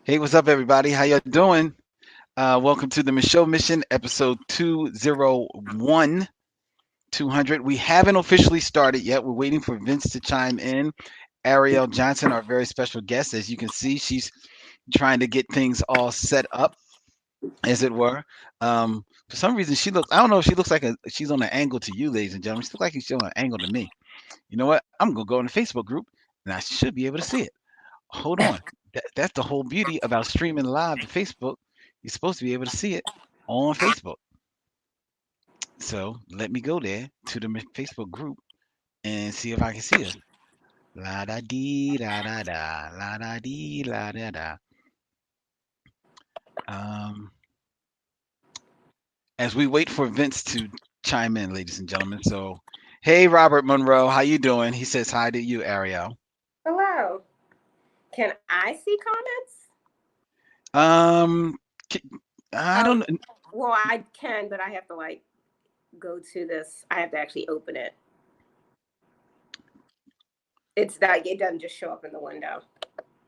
Hey, what's up, everybody? How you doing? Welcome to the Micheaux Mission, episode 201, 200. We haven't officially started yet. We're waiting for Vince to chime in. Ariell Johnson, our very special guest. As you can see, she's trying to get things all set up, as it were. For some reason, I don't know if she looks like she's on an angle to you, ladies and gentlemen. She looks like she's on an angle to me. You know what? I'm going to go in the Facebook group, and I should be able to see it. Hold on. That's the whole beauty about streaming live to Facebook. You're supposed to be able to see it on Facebook. So let me go there to the Facebook group and see if I can see us. La da dee da da da la da dee la da da. Um, as we wait for Vince to chime in, ladies and gentlemen. So, hey, Robert Monroe, how you doing? He says hi to you, Ariel. Hello. Can I see comments? Um, I Oh, don't. well, I can, but I have to go to this. I have to actually open it. It's like it doesn't just show up in the window.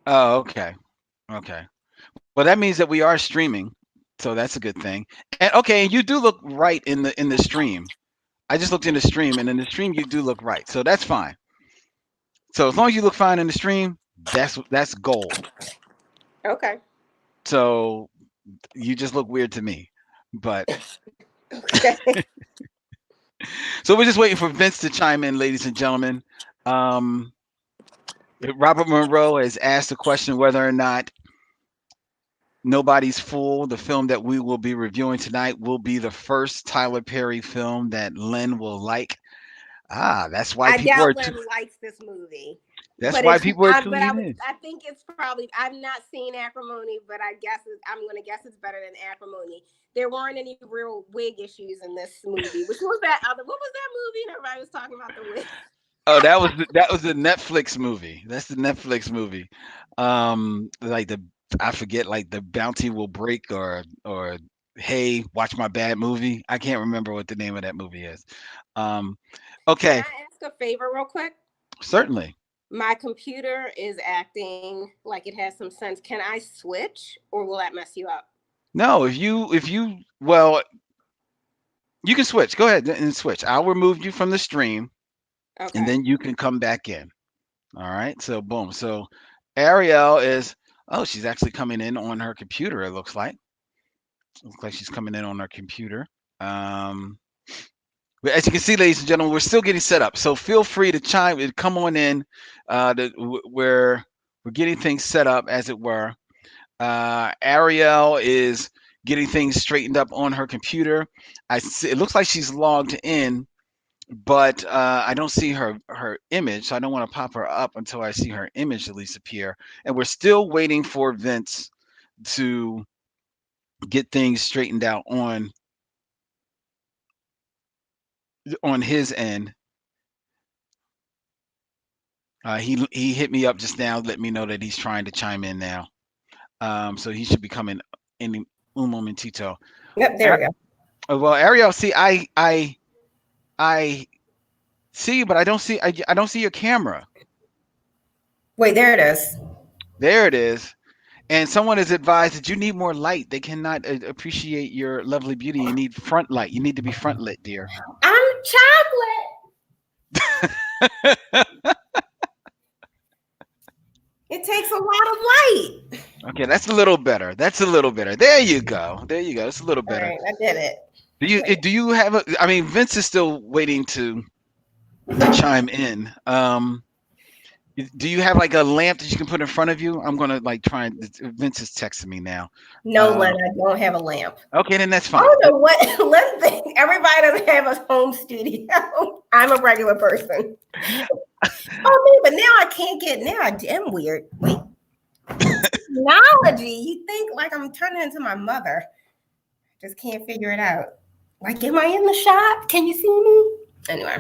Oh, okay, okay. Well, that means that we are streaming, so that's a good thing. And okay, and you do look right in the stream. I just looked in the stream, and in the stream you do look right, so that's fine. So as long as you look fine in the stream, that's gold. Okay. So you just look weird to me, but Okay. so we're just waiting for Vince to chime in, ladies and gentlemen. Um, Robert Monroe has asked the question whether or not Nobody's Fool, the film that we will be reviewing tonight, will be the first Tyler Perry film that Len will like. That's why I people are doubt Lynn likes this movie, that's but why it's people are but I tuning would in. I think it's probably I've not seen Acrimony, but I'm gonna guess it's better than Acrimony. There weren't any real wig issues in this movie. Which was that other? What was that movie? And everybody was talking about the wig. Oh, that was the Netflix movie. That's the Netflix movie. Like the I forget, like the Bounty Will Break, or Hey, Watch My Bad Movie. I can't remember what the name of that movie is. Um, Can okay, I ask a favor real quick? certainly. My computer is acting like it has some sense. Can I switch or will that mess you up? No, if you well, you can switch. Go ahead and switch. I'll remove you from the stream, and Okay. then you can come back in. All right. So boom. So Ariel is. Oh, she's actually coming in on her computer. It looks like she's coming in on her computer. Um, but as you can see, ladies and gentlemen, we're still getting set up. So feel free to come on in. We're getting things set up, as it were. Ariel is getting things straightened up on her computer. It looks like she's logged in, but I don't see her image. So I don't want to pop her up until I see her image at least appear. And we're still waiting for Vince to get things straightened out on his end. He hit me up just now, let me know that he's trying to chime in now. So he should be coming in un momentito. Yep, there Ar- we go. well, Ariel, see, I see you, but I don't see your camera. Wait, there it is. There it is. And someone has advised that you need more light. They cannot appreciate your lovely beauty. You need front light. You need to be front lit, dear. I'm chocolate. It takes a lot of light. Okay, that's a little better. That's a little better. There you go. There you go. It's a little All better. right, I did it. Do you have a? I mean, Vince is still waiting to chime in. Do you have like a lamp that you can put in front of you? I'm gonna like try and Vince is texting me now. No, Len, I don't have a lamp. Okay, then that's I fine. don't know what Len thinks. Everybody doesn't have a home studio. I'm a regular person. Oh man, but now I can't get. Now I am weird. Wait, technology. You think like I'm turning into my mother? Just can't figure it out. Like, am I in the shop? Can you see me? Anyway.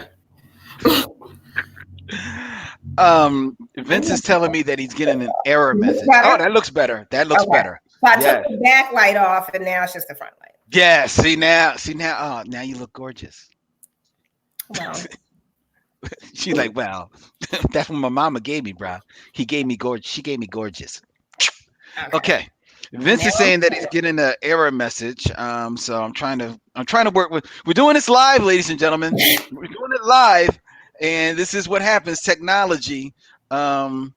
Vince is telling me that he's getting an error message. Oh, Better? that looks better. That looks Okay. better. So I Yes. took the back light off and now it's just the front light. Yeah. See now. Oh, now you look gorgeous. Well, She's like, well, that's what my mama gave me, bro. He gave me gorgeous. She gave me gorgeous. Okay. Okay. Vince Now is saying that he's getting an error message. So I'm trying to work with. We're doing this live, ladies and gentlemen. We're doing it live, and this is what happens. Technology. Um,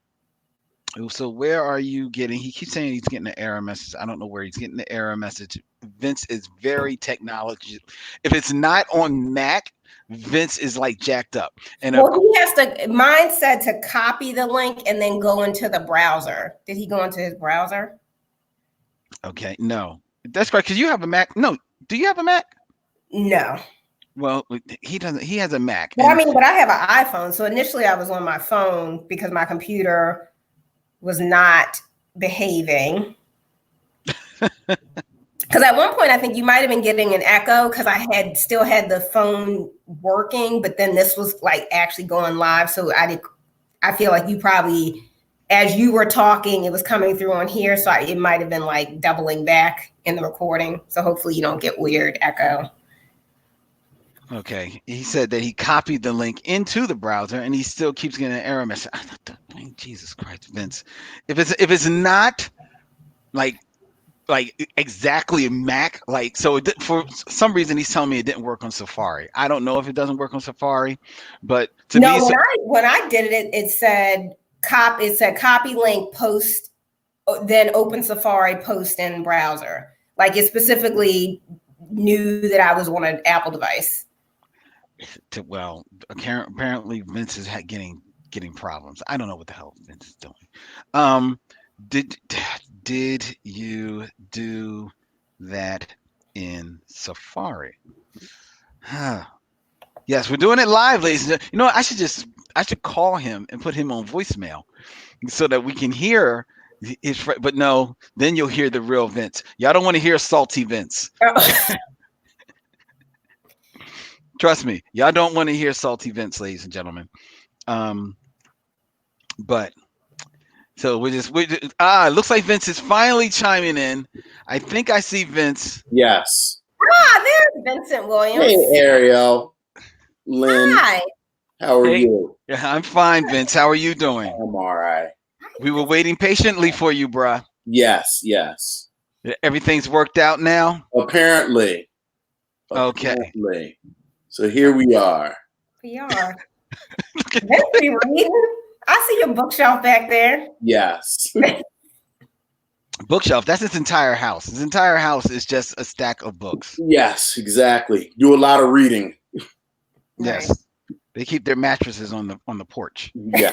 so where are you getting? He keeps saying he's getting an error message. I don't know where he's getting the error message. Vince is very technology. If it's not on Mac, Vince is like jacked up. And well, he has to. Mine said to copy the link and then go into the browser. Did he go into his browser? okay, no, that's correct. Because you have a Mac. No, do you have a Mac? No. Well, he doesn't. He has a Mac. But I mean, but I have an iPhone. So initially I was on my phone because my computer was not behaving. Because at one point I think you might have been getting an echo because I had still had the phone working, but then this was like actually going live. So I feel like you probably, as you were talking, it was coming through on here. So it might have been like doubling back in the recording. So hopefully you don't get weird echo. Okay. He said that he copied the link into the browser and he still keeps getting an error message. Jesus Christ, Vince. If it's not like exactly a Mac, like so for some reason he's telling me it didn't work on Safari. I don't know if it doesn't work on Safari, but to me, when I did it, it said copy link, post, then open Safari, post in browser. Like it specifically knew that I was on an Apple device. Well, apparently Vince is getting problems. I don't know what the hell Vince is doing. Did you do that in Safari? Yes, we're doing it live, ladies and gentlemen. You know what? I should call him and put him on voicemail so that we can hear his. But no, then you'll hear the real Vince. Y'all don't want to hear salty Vince. Trust me, y'all don't want to hear salty Vince, ladies and gentlemen. But so we just it looks like Vince is finally chiming in. I think I see Vince. Yes. There's Vincent Williams. Hey, Ariell. Lynn. Hi. How are you? Yeah, I'm fine, Vince. How are you doing? I'm all right. We were waiting patiently for you, bruh. Yes. Everything's worked out now? Apparently. Okay. So here we are. We are. Vince, you reading? I see your bookshelf back there. Yes. Bookshelf. That's his entire house. His entire house is just a stack of books. Yes, exactly. Do a lot of reading. Yes. Right. They keep their mattresses on the porch. Yeah.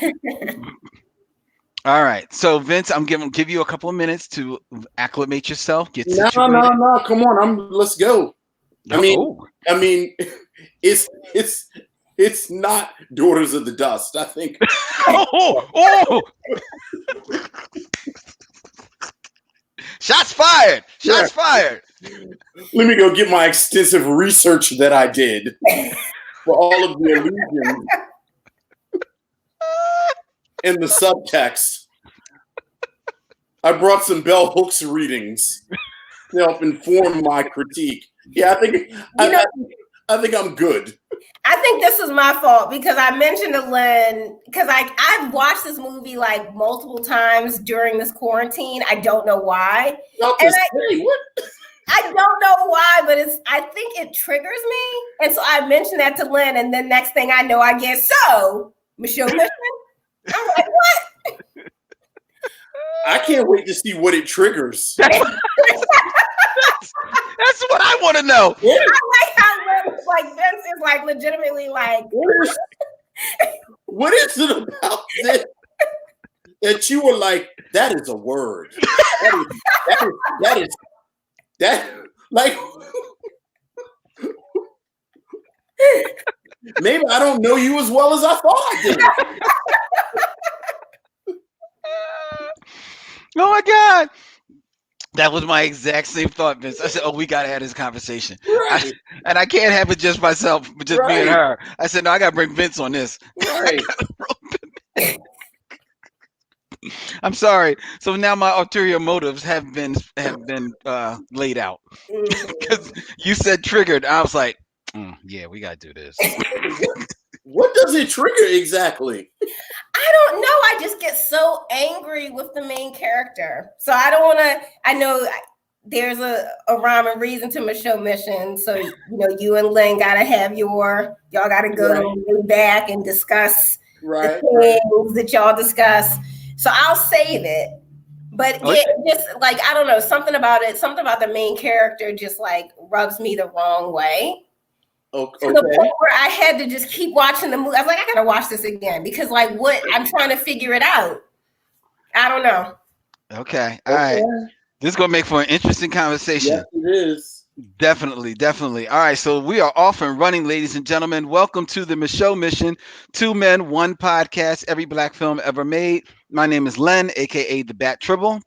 All right. So Vince, I'm give you a couple of minutes to acclimate yourself. Get No. situated. Come on. Let's go. I mean, it's not Daughters of the Dust. I think. Oh! Shots fired! Shots fired! Let me go get my extensive research that I did for all of the allusions and the subtext. I brought some bell hooks readings to help inform my critique. Yeah, I think I'm good. I think this was my fault because I mentioned to Lynn, because I've watched this movie like multiple times during this quarantine. I don't know why. What? I don't know why, but I think it triggers me. And so I mentioned that to Lynn, and then next thing I know, I get, so, Micheaux Mission? I'm like, what? I can't wait to see what it triggers. That's what I want to know. I like how Vince is like legitimately like, what is it about this that you were like, that is a word. That like maybe I don't know you as well as I thought I did. Oh my God. That was my exact same thought, Vince. I said, "Oh, we gotta have this conversation," Right. and I can't have it just myself, just me and her. I said, "No, I gotta bring Vince on this." Right. I'm sorry. So now my ulterior motives have been laid out because you said triggered. I was like, "Yeah, we gotta do this." What does it trigger exactly? I don't know. I just just get so angry with the main character. So I don't want to. I know there's a rhyme and reason to Micheaux Mission. So you and Lynn gotta have y'all gotta go way back and discuss the things that y'all discuss. So I'll save it. But yeah, just like I don't know, something about the main character just like rubs me the wrong way. Okay. To the point where I had to just keep watching the movie. I was like, I gotta watch this again because like what I'm trying to figure it out. I don't know. Okay. All right. This is gonna make for an interesting conversation. Yes, it is. Definitely. All right, so we are off and running, ladies and gentlemen. Welcome to the Micheaux Mission, 2 men, 1 podcast, every black film ever made. My name is Len, aka the Bat Tribble,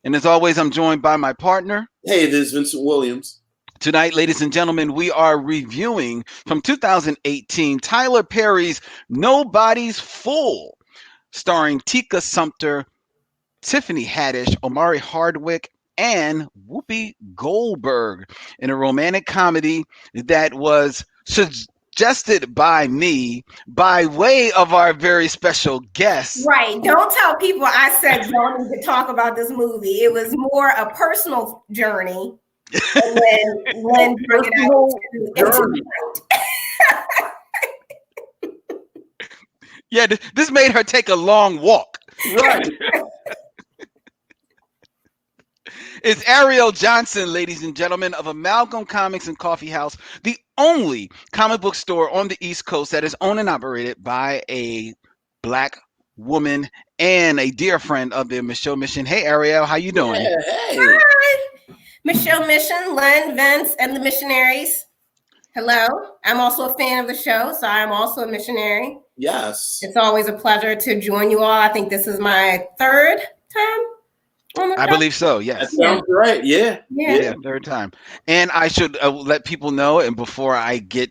and as always, I'm joined by my partner. Hey, this is Vincent Williams. Tonight, ladies and gentlemen, we are reviewing from 2018 Tyler Perry's Nobody's Fool, starring Tika Sumpter, Tiffany Haddish, Omari Hardwick, and Whoopi Goldberg in a romantic comedy that was suggested by me by way of our very special guest. Right. Don't tell people I said don't need to talk about this movie. It was more a personal journey. And then Lynn bring it out into Yeah, this made her take a long walk. Right. It's Ariell Johnson, ladies and gentlemen, of Amalgam Comics and Coffeehouse, the only comic book store on the East Coast that is owned and operated by a black woman and a dear friend of the Micheaux Mission. Hey, Ariell, how you doing? Yeah, hey. Hi. Micheaux Mission, Len, Vince, and the missionaries. Hello. I'm also a fan of the show, so I'm also a missionary. Yes. It's always a pleasure to join you all. I think this is my 3rd time. I believe so. Yes. That sounds right. Yeah. Yeah. 3rd time. And I should let people know, and before I get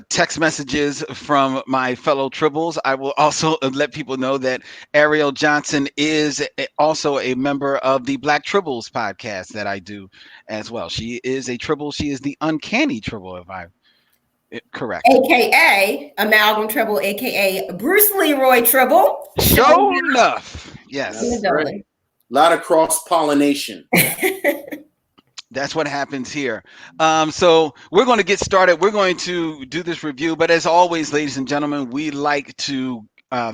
text messages from my fellow tribbles, I will also let people know that Ariell Johnson is also a member of the Black Tribbles podcast that I do as well. She is a tribble. She is the uncanny tribble, if I'm correct. AKA Amalgam Tribble, AKA Bruce Leroy Tribble. Sure enough. Yes. Right. A lot of cross-pollination. That's what happens here. So we're going to get started. We're going to do this review. But as always, ladies and gentlemen, we like to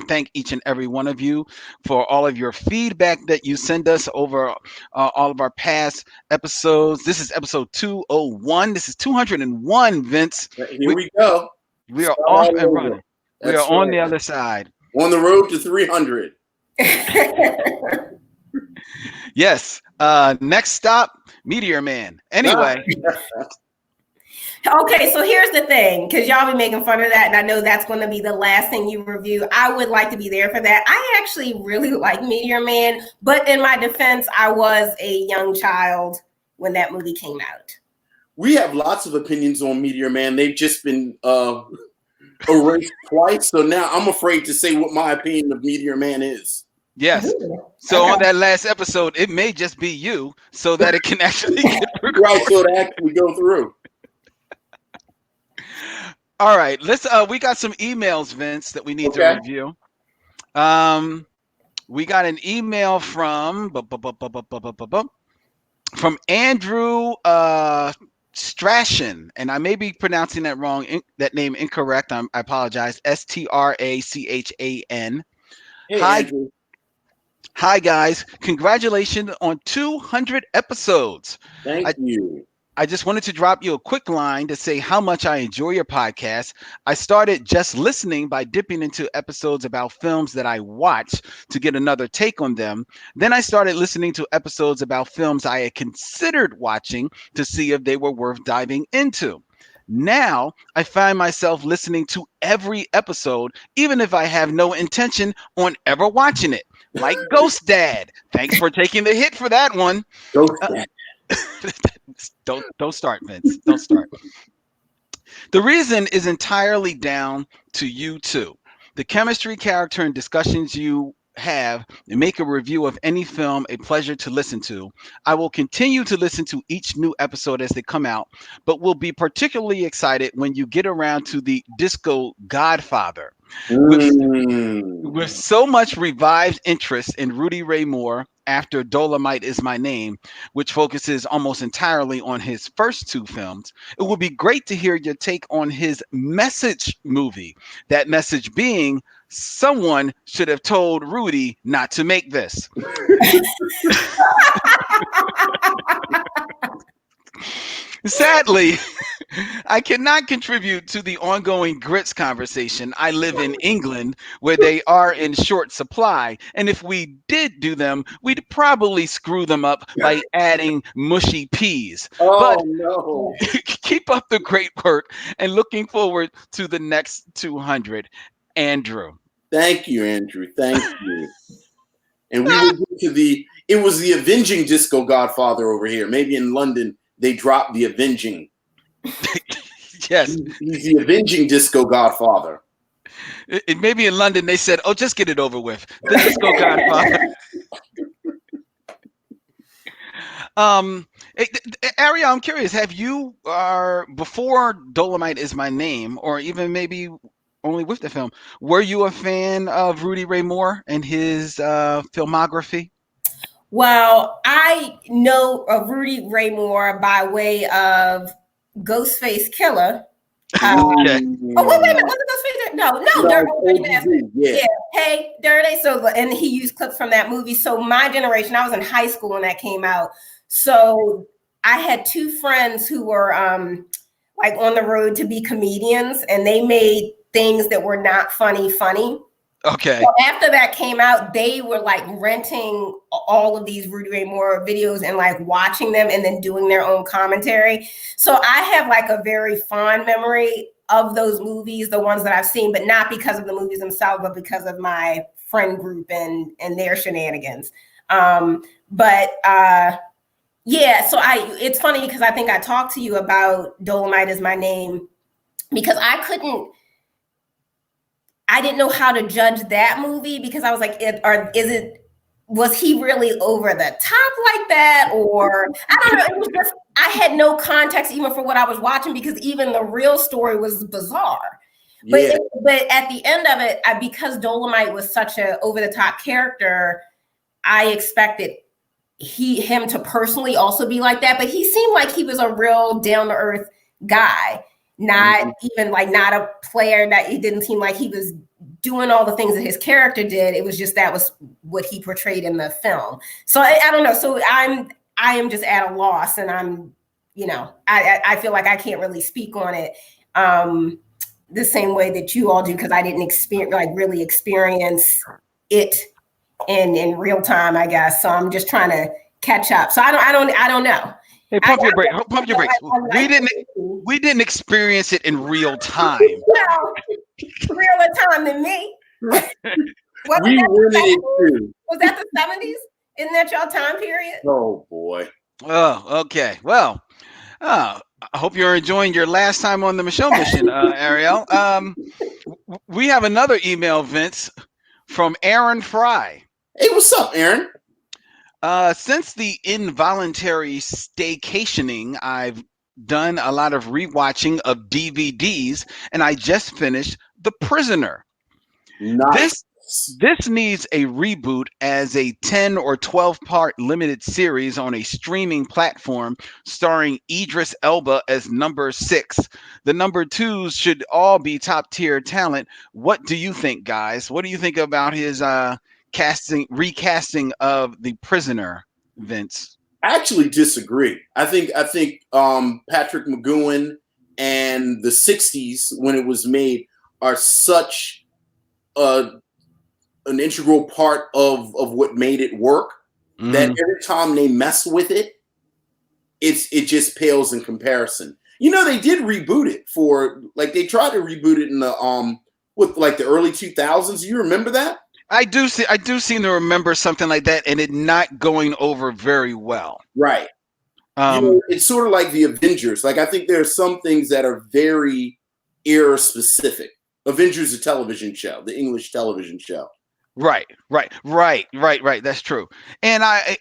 thank each and every one of you for all of your feedback that you send us over all of our past episodes. This is episode 201. This is 201, Vince. Here we go. We are off and running. We are on the other side. On the road to 300. Yes. Next stop, Meteor Man. Anyway. Okay, so here's the thing, because y'all be making fun of that, and I know that's going to be the last thing you review. I would like to be there for that. I actually really like Meteor Man, but in my defense, I was a young child when that movie came out. We have lots of opinions on Meteor Man. They've just been erased twice, so now I'm afraid to say what my opinion of Meteor Man is. Yes. So on that last episode, it may just be you, so that it can actually get right, so it actually go through. All right, let's. We got some emails, Vince, that we need to review. We got an email from Andrew Strachan, and I may be pronouncing that wrong. That name incorrect. I apologize. Strachan. Hey, Hi. Andrew. Hi, guys. Congratulations on 200 episodes. Thank you. I just wanted to drop you a quick line to say how much I enjoy your podcast. I started just listening by dipping into episodes about films that I watch to get another take on them. Then I started listening to episodes about films I had considered watching to see if they were worth diving into. Now I find myself listening to every episode, even if I have no intention on ever watching it. Like Ghost Dad. Thanks for taking the hit for that one. Ghost Dad. Don't start, Vince. Don't start. The reason is entirely down to you two. The chemistry, character, and discussions you have and make a review of any film a pleasure to listen to. I will continue to listen to each new episode as they come out, but will be particularly excited when you get around to the Disco Godfather, which With so much revived interest in Rudy Ray Moore after Dolomite Is My Name, which focuses almost entirely on his first two films, it would be great to hear your take on his message movie. That message being, someone should have told Rudy not to make this. Sadly, I cannot contribute to the ongoing grits conversation. I live in England where they are in short supply. And if we did do them, we'd probably screw them up by adding mushy peas. But Oh no! keep up the great work and looking forward to the next 200. Andrew. Thank you, Andrew. Thank you. And we will get to the. It was the Avenging Disco Godfather over here. Maybe in London they dropped the Avenging. Yes. He's the Avenging Disco Godfather. Maybe in London they said, "Oh, just get it over with." The Disco Godfather. Ariel, I'm curious. Have you, before Dolomite Is My Name, or even maybe only with the film, were you a fan of Rudy Ray Moore and his filmography? Well, I know of Rudy Ray Moore by way of Ghostface Killer. Okay. Oh, wait a minute. Was it Ghostface? No, Dirty. Yeah. Hey, Dirty. So, and he used clips from that movie. So my generation, I was in high school when that came out. So I had two friends who were like on the road to be comedians, and they made things that were not funny. Okay. So after that came out, they were like renting all of these Rudy Ray Moore videos and like watching them and then doing their own commentary. So I have like a very fond memory of those movies, the ones that I've seen, but not because of the movies themselves, but because of my friend group and their shenanigans. Yeah, so it's funny because I think I talked to you about Dolomite Is My Name because I didn't know how to judge that movie because I was like, was he really over the top like that? Or I don't know. It was just, I had no context even for what I was watching because even the real story was bizarre. But, but at the end of it, because Dolomite was such a over the top character, I expected him to personally also be like that. But he seemed like he was a real down to earth guy. Not even like not a player, that it didn't seem like he was doing all the things that his character did. It was just that was what he portrayed in the film. So I don't know. So I am just at a loss, and I'm, I feel like I can't really speak on it the same way that you all do because I didn't really experience it in real time, I guess. So I'm just trying to catch up. So I don't know. Hey, pump your brakes. We didn't experience it in real time. Well, realer time than me. Was that the 70s? Isn't that your time period? Oh boy. Oh, okay. Well, I hope you're enjoying your last time on the Micheaux Mission, Ariel. We have another email, Vince, from Aaron Fry. Hey, what's up, Aaron? Since the involuntary staycationing, I've done a lot of rewatching of DVDs, and I just finished The Prisoner. Nice. This needs a reboot as a 10 or 12 part limited series on a streaming platform starring Idris Elba as number 6. The number 2s should all be top tier talent. What do you think, guys? What do you think about his recasting of The Prisoner, Vince? I actually disagree. I think Patrick McGowan and the 60s when it was made are such an integral part of what made it work that every time they mess with it, it just pales in comparison. They did reboot it they tried to reboot it in the with like the early 2000s. You remember that? I do seem to remember something like that, and it not going over very well. Right. It's sort of like the Avengers. Like I think there are some things that are very era specific. Avengers, a television show, the English television show. Right. That's true. And I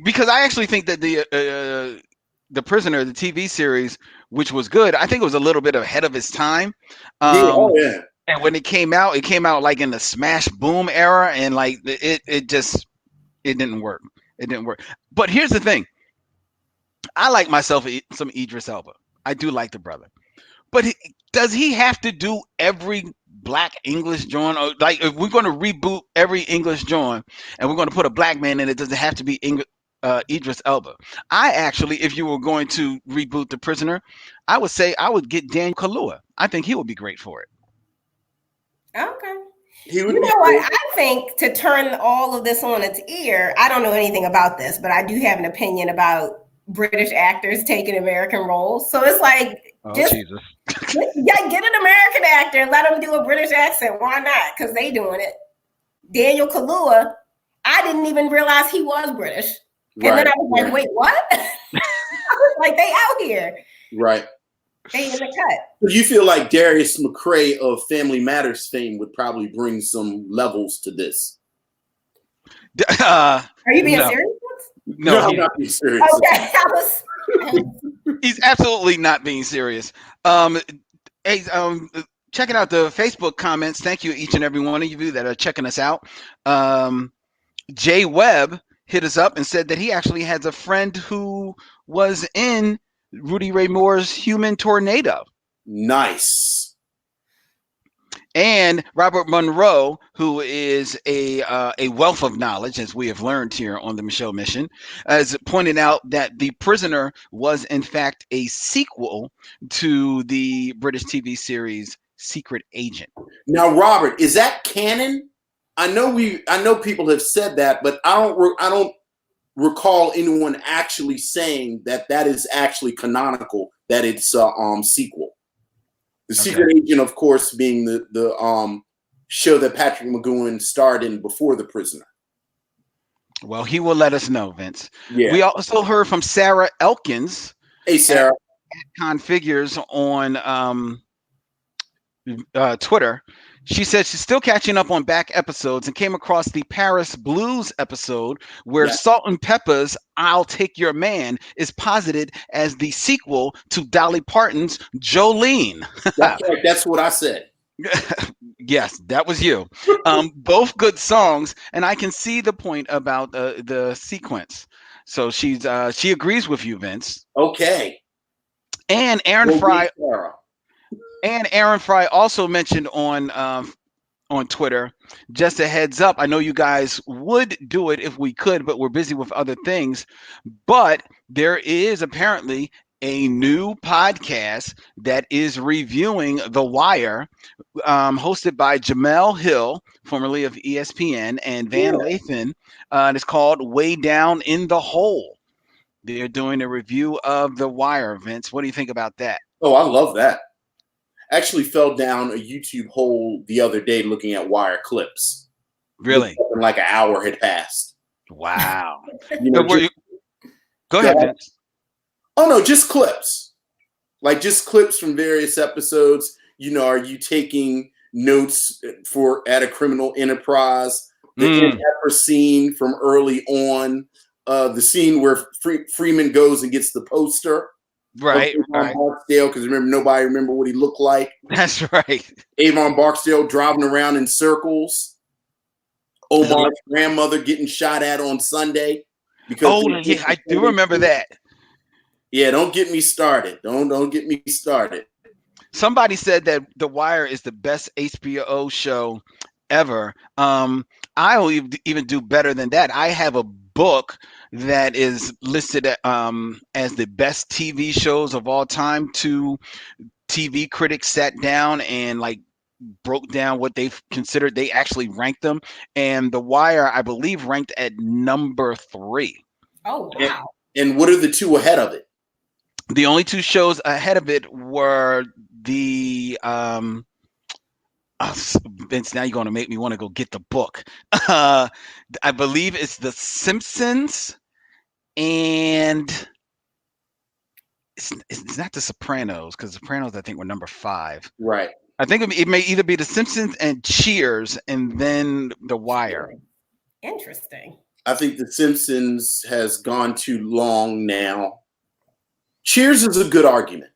because I actually think that the Prisoner, the TV series, which was good, I think it was a little bit ahead of its time. Yeah. And when it came out like in the smash boom era, and like it just it didn't work. It didn't work. But here's the thing: I like myself some Idris Elba. I do like the brother. But does he have to do every black English joint? Or like, if we're going to reboot every English joint and we're going to put a black man in it, does it have to be Idris Elba? I actually, if you were going to reboot The Prisoner, I would say I would get Daniel Kaluuya. I think he would be great for it. Okay. He would You be know what? great. I think to turn all of this on its ear, I don't know anything about this, but I do have an opinion about British actors taking American roles. So it's like, Oh, just Jesus. yeah, get an American actor and let them do a British accent. Why not? Because they doing it. Daniel Kaluuya, I didn't even realize he was British. And then I was like, wait, what? I was like, they out here. Right. They in the cut. You feel like Darius McCray of Family Matters fame would probably bring some levels to this. Are you being no. serious? No, I'm not being serious. Okay, He's absolutely not being serious. Hey, checking out the Facebook comments. Thank you, each and every one of you that are checking us out. Jay Webb hit us up and said that he actually has a friend who was in Rudy Ray Moore's Human Tornado. Nice. And Robert Monroe, who is a wealth of knowledge, as we have learned here on the Micheaux Mission, has pointed out that The Prisoner was in fact a sequel to the British TV series Secret Agent. Now, Robert, is that canon? I know people have said that, but I don't recall anyone actually saying that is actually canonical, that it's a sequel. The Secret Agent, of course, being the show that Patrick McGowan starred in before The Prisoner. Well, he will let us know, Vince. Yeah. We also heard from Sarah Elkins. Hey, Sarah. At Configures on Twitter. She said she's still catching up on back episodes and came across the Paris Blues episode where Salt and Pepper's I'll Take Your Man is posited as the sequel to Dolly Parton's Jolene. That's right. That's what I said. Yes, that was you. Both good songs, and I can see the point about the sequence. So she agrees with you, Vince. Okay. And Aaron Fry. And Aaron Fry also mentioned on Twitter, just a heads up, I know you guys would do it if we could, but we're busy with other things. But there is apparently a new podcast that is reviewing The Wire, hosted by Jamel Hill, formerly of ESPN, and Van Lathan. And it's called Way Down in the Hole. They're doing a review of The Wire, Vince. What do you think about that? Oh, I love that. Actually fell down a YouTube hole the other day looking at Wire clips. Really? Like an hour had passed. Wow. Go ahead, Vince. Oh, no, just clips. Like just clips from various episodes. Are you taking notes at a criminal enterprise? The in-pepper scene from early on. The scene where Freeman goes and gets the poster. Right. Barksdale, because nobody remember what he looked like. That's right. Avon Barksdale driving around in circles. Omar's grandmother getting shot at on Sunday. Yeah, I do remember that. Yeah, don't get me started. Don't get me started. Somebody said that The Wire is the best HBO show ever. I'll even do better than that. I have a book that is listed as the best TV shows of all time. 2 TV critics sat down and broke down what they've considered. They actually ranked them, and The Wire, I believe, ranked at number 3. Oh, wow. And what are the 2 ahead of it? The only 2 shows ahead of it were the Vince, now you're going to make me want to go get the book. I believe it's The Simpsons, and it's not The Sopranos, because The Sopranos, I think, were number 5. Right. I think it may either be The Simpsons and Cheers, and then The Wire. Interesting. I think The Simpsons has gone too long now. Cheers is a good argument.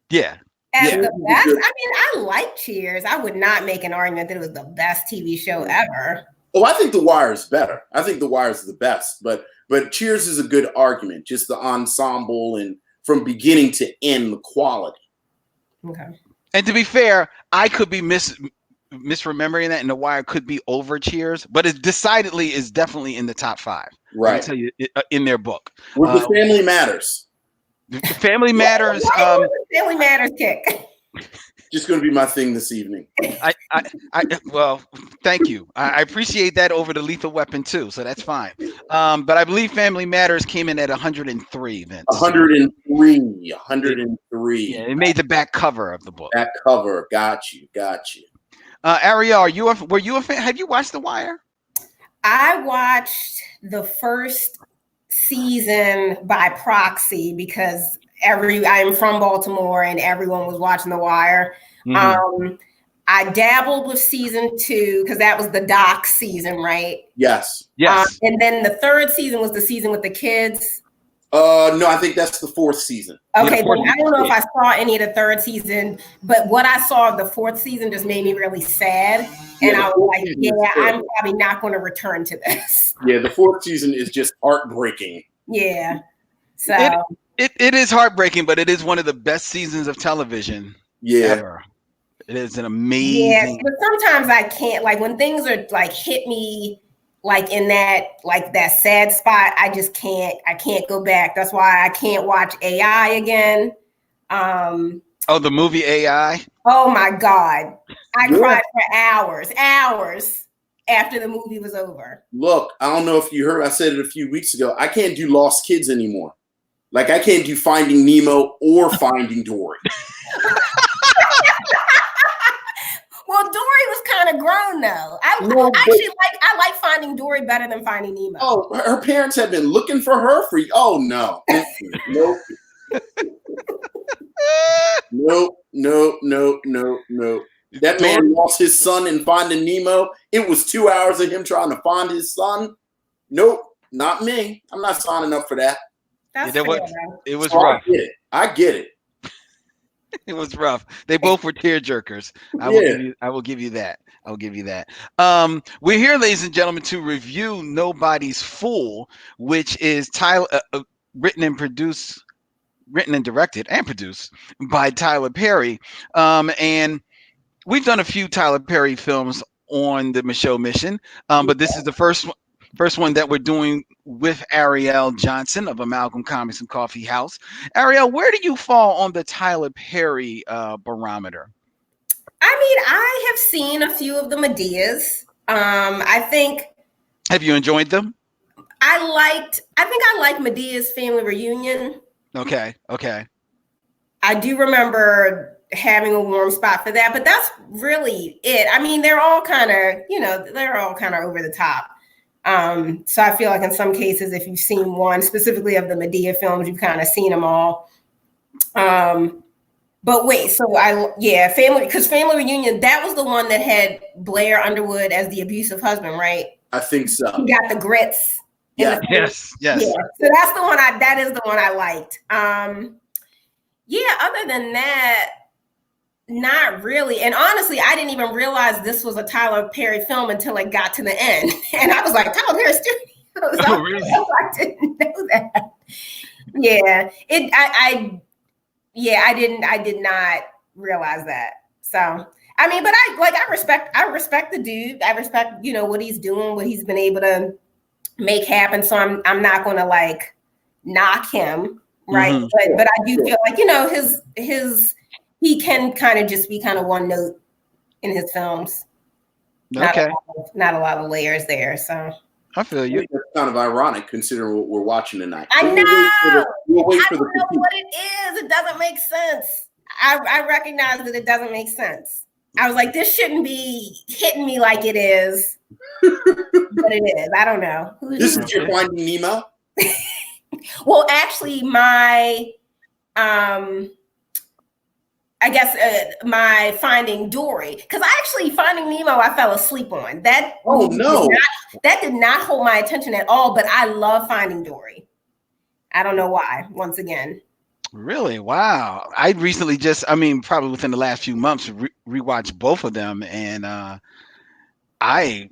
Yeah. As Yeah. the best, I mean, I like Cheers. I would not make an argument that it was the best TV show ever. Oh, I think The Wire is better. I think The Wire is the best, but Cheers is a good argument. Just the ensemble and from beginning to end, the quality. Okay. And to be fair, I could be misremembering that, and The Wire could be over Cheers, but it decidedly is definitely in the top 5. Right. I can tell you in their book. With the Family Matters. The Family Matters. Family Matters kick. Just going to be my thing this evening. Well, thank you. I appreciate that over the Lethal Weapon too, so that's fine. But I believe Family Matters came in at 103. Vince. 103. Yeah, it made the back cover of the book. Back cover. Got you. Ariell, were you a fan? Have you watched The Wire? I watched the first season by proxy because I'm from Baltimore and everyone was watching The Wire. Mm-hmm. I dabbled with season 2 because that was the doc season, right? Yes. And then the third season was the season with the kids. No, I think that's the 4th season. Okay, well, I don't know if I saw any of the third season, but what I saw of the 4th season just made me really sad. And I was like, I'm probably not going to return to this. Yeah, the 4th season is just heartbreaking. Yeah. So it is heartbreaking, but it is one of the best seasons of television ever. It is an amazing. Yeah, but sometimes I can't, like when things are like hit me like in that sad spot, I can't go back. That's why I can't watch AI again. The movie AI. Oh my God. I cried for hours after the movie was over. Look, I don't know if you heard, I said it a few weeks ago. I can't do Lost Kids anymore. Like I can't do Finding Nemo or Finding Dory. Well, Dory was kind of grown though. I like Finding Dory better than Finding Nemo. Oh, her parents have been looking for her for. Oh no, nope. That man lost his son in Finding Nemo. It was 2 hours of him trying to find his son. Nope, not me. I'm not signing up for that. It was rough. I get it. It was rough. They both were tearjerkers. I will give you that. We're here, ladies and gentlemen, to review Nobody's Fool, which is written and directed and produced by Tyler Perry. And we've done a few Tyler Perry films on the Micheaux Mission, but this is the first one that we're doing with Ariell Johnson of Amalgam Comics and Coffeehouse. Ariell, where do you fall on the Tyler Perry barometer? I mean, I have seen a few of the Medeas. I think. Have you enjoyed them? I think I like Medea's Family Reunion. Okay. I do remember having a warm spot for that, but that's really it. I mean, they're all kind of over the top. So I feel like in some cases, if you've seen one specifically of the Madea films, you've kind of seen them all. But wait, so Family Reunion, that was the one that had Blair Underwood as the abusive husband, right? I think so. He got the grits. Yeah. Yes. Yeah. So that's the one that is the one I liked. Other than that, not really. And honestly, I didn't even realize this was a Tyler Perry film until it got to the end. And I was like, Tyler Perry Studios. Oh, really? I didn't know that. Yeah. I did not realize that. So, I mean, but I respect the dude. I respect, what he's doing, what he's been able to make happen. So I'm not going to knock him. Right. Mm-hmm. But I do feel like, he can kind of just be kind of one note in his films. Okay. Not a lot of layers there. So I feel you. That's kind of ironic considering what we're watching tonight. I know. We'll wait for I don't know what it is. It doesn't make sense. I recognize that it doesn't make sense. I was like, this shouldn't be hitting me like it is. But it is. I don't know. This is your Finding Nemo? Well, actually, my my Finding Dory, because Finding Nemo, I fell asleep on that. Oh no, that did not hold my attention at all. But I love Finding Dory. I don't know why. Once again, Really? Wow. I recently I mean, probably within the last few months, rewatched both of them, and I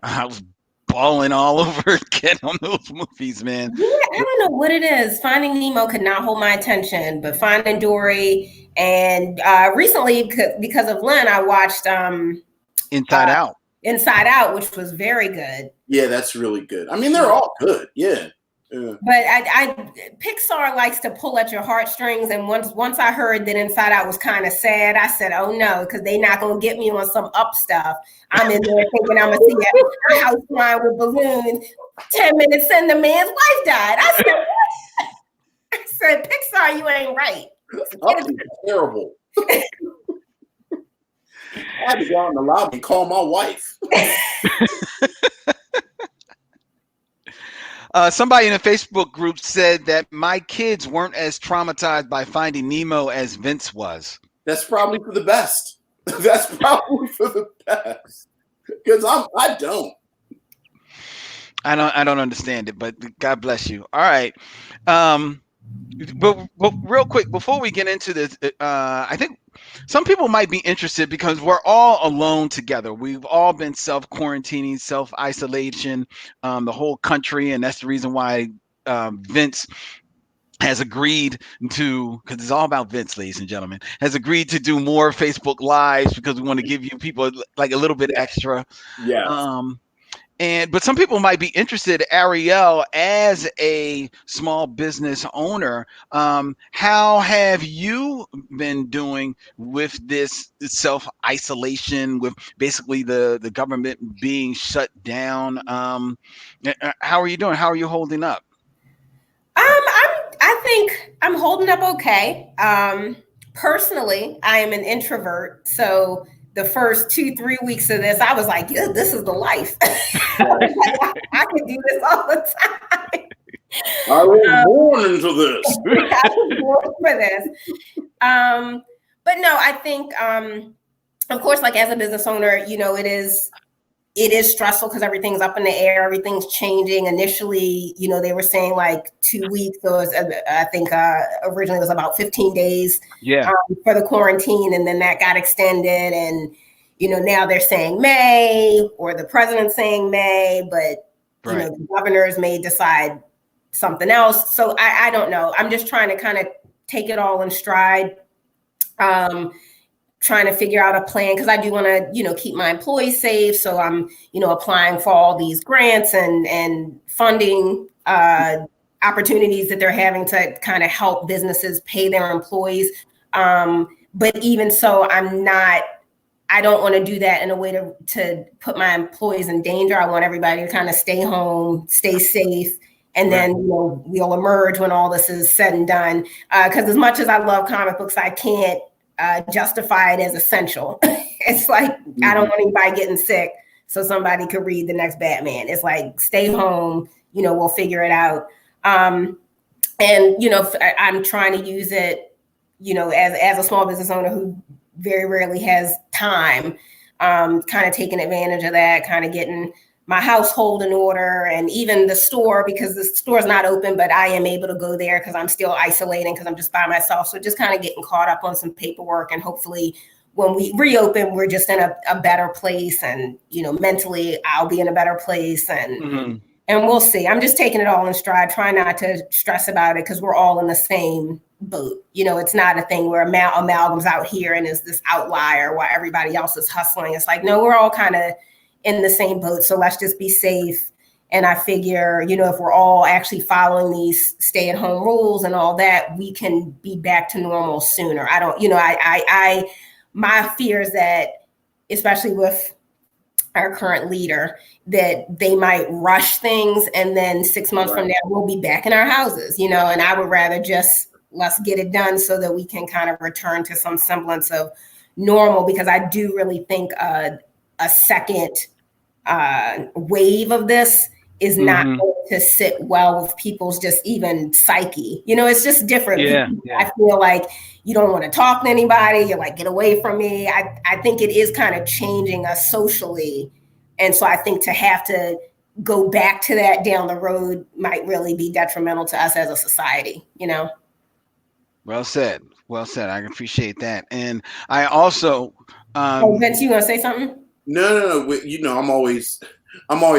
I was bawling all over again on those movies, man. Yeah, I don't know what it is. Finding Nemo could not hold my attention, but Finding Dory and recently because of Lynn, I watched Inside Out. Inside Out, which was very good. Yeah, that's really good. I mean, they're all good. Yeah. Yeah. But I Pixar likes to pull at your heartstrings, and once I heard that Inside Out was kind of sad, I said, "Oh no," because they're not gonna get me on some up stuff. I'm in there thinking I'm gonna see a house flying with balloons. 10 minutes in, the man's wife died. I said, "What?" I said, "Pixar, you ain't right." Up is terrible. I had to go out in the lobby and call my wife. Somebody in a Facebook group said that my kids weren't as traumatized by Finding Nemo as Vince was. That's probably for the best. That's probably for the best. Because I don't. I don't understand it, but God bless you. All right. But real quick, before we get into this, I think some people might be interested because we're all alone together. We've all been self-quarantining, self-isolation, the whole country, and that's the reason why Vince has agreed to, because it's all about Vince, ladies and gentlemen, has agreed to do more Facebook Lives because we want to give you people like a little bit extra. Yeah. But some people might be interested, Ariell, as a small business owner, how have you been doing with this self-isolation, with basically the government being shut down? How are you doing? How are you holding up? I think I'm holding up okay. Personally, I am an introvert, so the first 2-3 weeks of this, I was like, yeah, this is the life. I could do this all the time. I was born into this. I was born for this. But no, I think, of course, like as a business owner, it is stressful because everything's up in the air, everything's changing. Initially, they were saying like 2 weeks. So I think originally it was about 15 days for the quarantine, and then that got extended. And now they're saying May, or the president's saying May, but the governors may decide something else. So I don't know. I'm just trying to kind of take it all in stride. Trying to figure out a plan because I do want to, keep my employees safe. So I'm, applying for all these grants and funding opportunities that they're having to kind of help businesses pay their employees. But even so, I don't want to do that in a way to put my employees in danger. I want everybody to kind of stay home, stay safe. And then, we'll emerge when all this is said and done. Because as much as I love comic books, I can't justify it as essential. It's like, I don't want anybody getting sick so somebody could read the next Batman. It's like, stay home, we'll figure it out. And, I'm trying to use it, as a small business owner who very rarely has time, kind of taking advantage of that, kind of getting my household in order, and even the store, because the store is not open, but I am able to go there because I'm still isolating because I'm just by myself. So just kind of getting caught up on some paperwork, and hopefully when we reopen, we're just in a better place, and, mentally I'll be in a better place, and we'll see. I'm just taking it all in stride, trying not to stress about it because we're all in the same boat. It's not a thing where Amalgam's out here and is this outlier while everybody else is hustling. It's like, no, we're all kind of in the same boat. So let's just be safe. And I figure, if we're all actually following these stay-at-home rules and all that, we can be back to normal sooner. I don't, my fear is that, especially with our current leader, that they might rush things, and then 6 months from now, we'll be back in our houses, and I would rather just let's get it done so that we can kind of return to some semblance of normal, because I do really think a second wave of this is not going to sit well with people's just even psyche. It's just different. Yeah. I feel like you don't want to talk to anybody. You're like, get away from me. I think it is kind of changing us socially. And so I think to have to go back to that down the road might really be detrimental to us as a society, Well said. Well said. I appreciate that. And I also, Oh, um, Vince, you want to say something? No. I'm always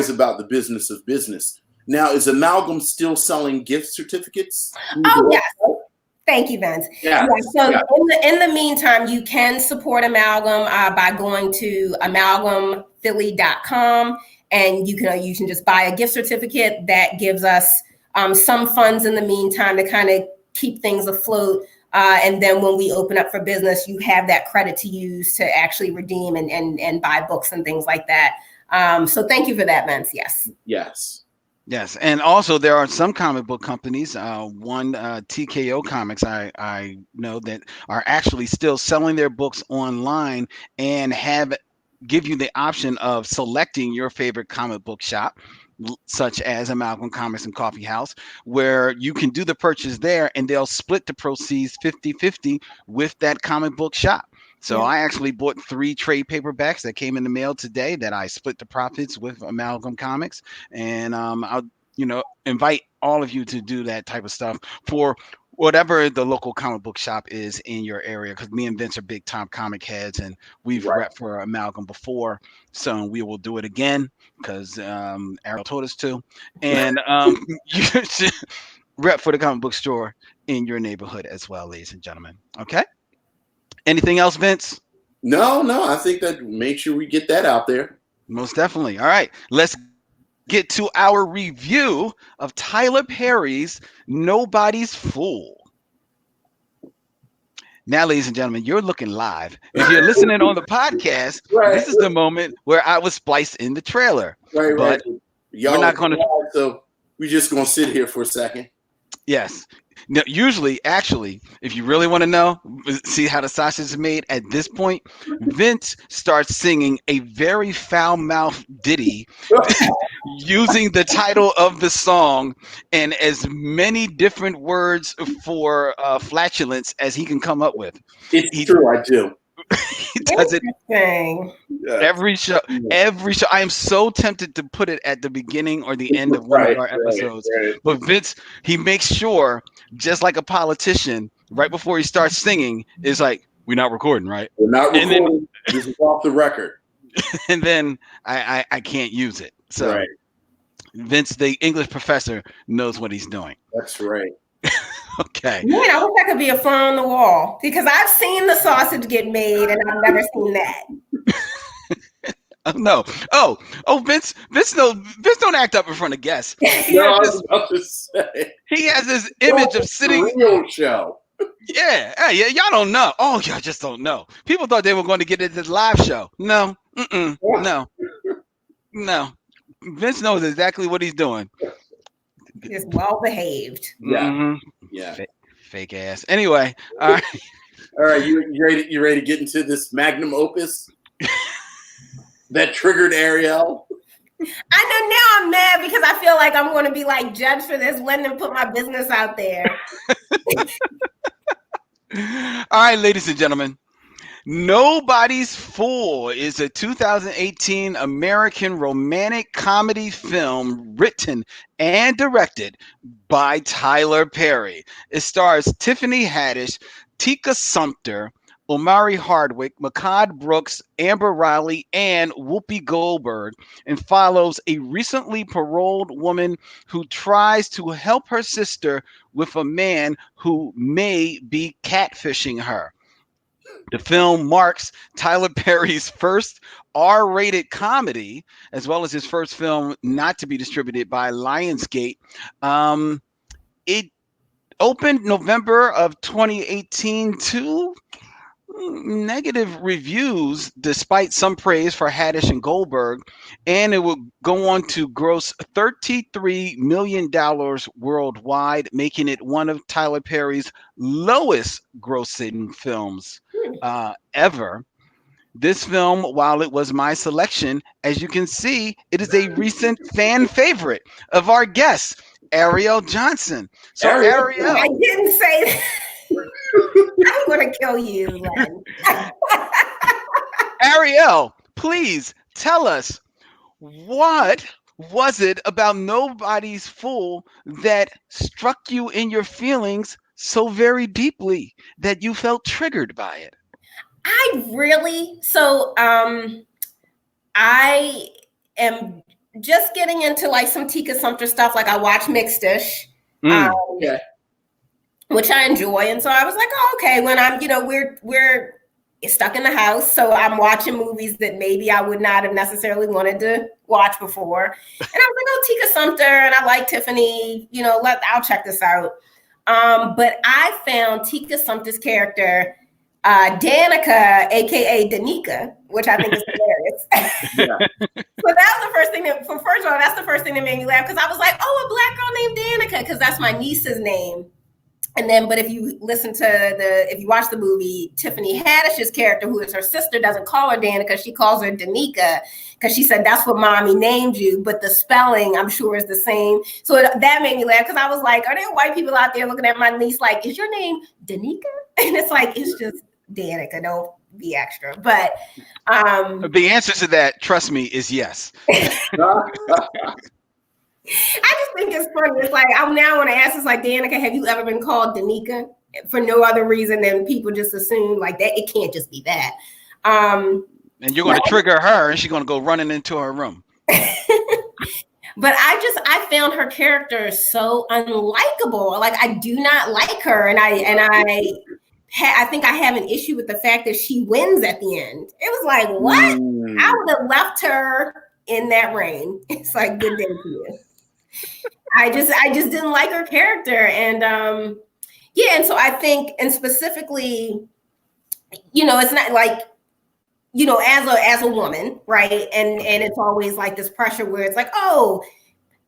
about the business of business. Now, is Amalgam still selling gift certificates? Oh, yes. Thank you, Vince. Yeah. Yeah, so Yeah. in the meantime, you can support Amalgam by going to amalgamphilly.com, and you can just buy a gift certificate that gives us some funds in the meantime to kind of keep things afloat. And then when we open up for business, you have that credit to use to actually redeem and buy books and things like that. So thank you for that, Vince. Yes. Yes. yes, and also there are some comic book companies. One TKO Comics, I know that are actually still selling their books online and have give you the option of selecting your favorite comic book shop, such as Amalgam Comics and Coffeehouse, where you can do the purchase there and they'll split the proceeds 50-50 with that comic book shop. So Yeah. I actually bought 3 trade paperbacks that came in the mail today that I split the profits with Amalgam Comics, and I'll invite all of you to do that type of stuff for whatever the local comic book shop is in your area, because me and Vince are big time comic heads and we've Right. repped for Amalgam before, so we will do it again because Ariel told us to. And you should rep for the comic book store in your neighborhood as well, ladies and gentlemen. Okay. Anything else, Vince? No. I think that make sure we get that out there. Most definitely. All right. Let's get to our review of Tyler Perry's Nobody's Fool. Now, ladies and gentlemen, you're looking live. If you're listening on the podcast, Right. this is the moment where I was spliced in the trailer. Right. But Y'all we're not going to. So we just gonna sit here for a second. Yes. No, usually, actually, if you really want to know, see how the sausage is made at this point, Vince starts singing a very foul mouthed ditty using the title of the song and as many different words for flatulence as he can come up with. It's He, true, I do. he does it Interesting. Yeah. every show. Every show. I am so tempted to put it at the beginning or the end of one of our episodes. Right. But Vince, he makes sure, just like a politician, right before he starts singing, is like, "We're not recording, right?" We're not And then, recording. This is off the record. and then I can't use it. So Right. Vince, the English professor, knows what he's doing. That's right. Okay. Man, I wish I could be a fly on the wall because I've seen the sausage get made and I've never seen that. No. Oh, Vince. No. Vince don't act up in front of guests. No, I was about to say. He has this image of sitting. Real show. Yeah, y'all don't know. Oh, y'all just don't know. People thought they were going to get into the live show. No, no. Vince knows exactly what he's doing. Just well behaved. Yeah. Mhm. Yeah. Fake ass. Anyway, all right. All right. You ready? You ready to get into this magnum opus that triggered Ariell? I know now I'm mad because I feel like I'm going to be like judged for this. Lyndon put my business out there. All right, ladies and gentlemen. Nobody's Fool is a 2018 American romantic comedy film written and directed by Tyler Perry. It stars Tiffany Haddish, Tika Sumpter, Omari Hardwick, Makad Brooks, Amber Riley, and Whoopi Goldberg, and follows a recently paroled woman who tries to help her sister with a man who may be catfishing her. The film marks Tyler Perry's first R-rated comedy, as well as his first film not to be distributed by Lionsgate. It opened November of 2018 to negative reviews, despite some praise for Haddish and Goldberg, and it will go on to gross $33 million worldwide, making it one of Tyler Perry's lowest grossing films ever. This film, while it was my selection, as you can see, it is a recent fan favorite of our guest, Ariell Johnson. So, Ariell, I didn't say that. I'm going to kill you, Len. Ariell, please tell us, what was it about Nobody's Fool that struck you in your feelings so very deeply that you felt triggered by it? I am just getting into like some Tika Sumpter stuff. Like I watch Mixed Dish, Yeah. which I enjoy. And so I was like, oh, okay, when I'm, we're stuck in the house. So I'm watching movies that maybe I would not have necessarily wanted to watch before. And I was like, oh, Tika Sumpter, and I like Tiffany, I'll check this out. But I found Tika Sumpter's character, Danica, aka Danica, which I think is hilarious. Yeah. So that was the first thing first of all, that's the first thing that made me laugh, because I was like, oh, a black girl named Danica, because that's my niece's name. And then, but if you watch the movie, Tiffany Haddish's character, who is her sister, doesn't call her Danica, she calls her Danica, because she said, that's what mommy named you, but the spelling, I'm sure, is the same. So that made me laugh, because I was like, are there white people out there looking at my niece like, is your name Danica? And it's like, it's just Danica, don't be extra. But the answer to that, trust me, is yes. I just think it's funny. It's like, I now want to ask, it's like, Danica, have you ever been called Danica for no other reason than people just assume like that? It can't just be that. And you're going to trigger her, and she's going to go running into her room. But I found her character so unlikable. Like, I do not like her, and I think I have an issue with the fact that she wins at the end. It was like, what? I would have left her in that rain. It's like, good day to you. I just didn't like her character. And and so I think, and specifically, it's not like, as a woman, right? And it's always like this pressure where it's like, oh,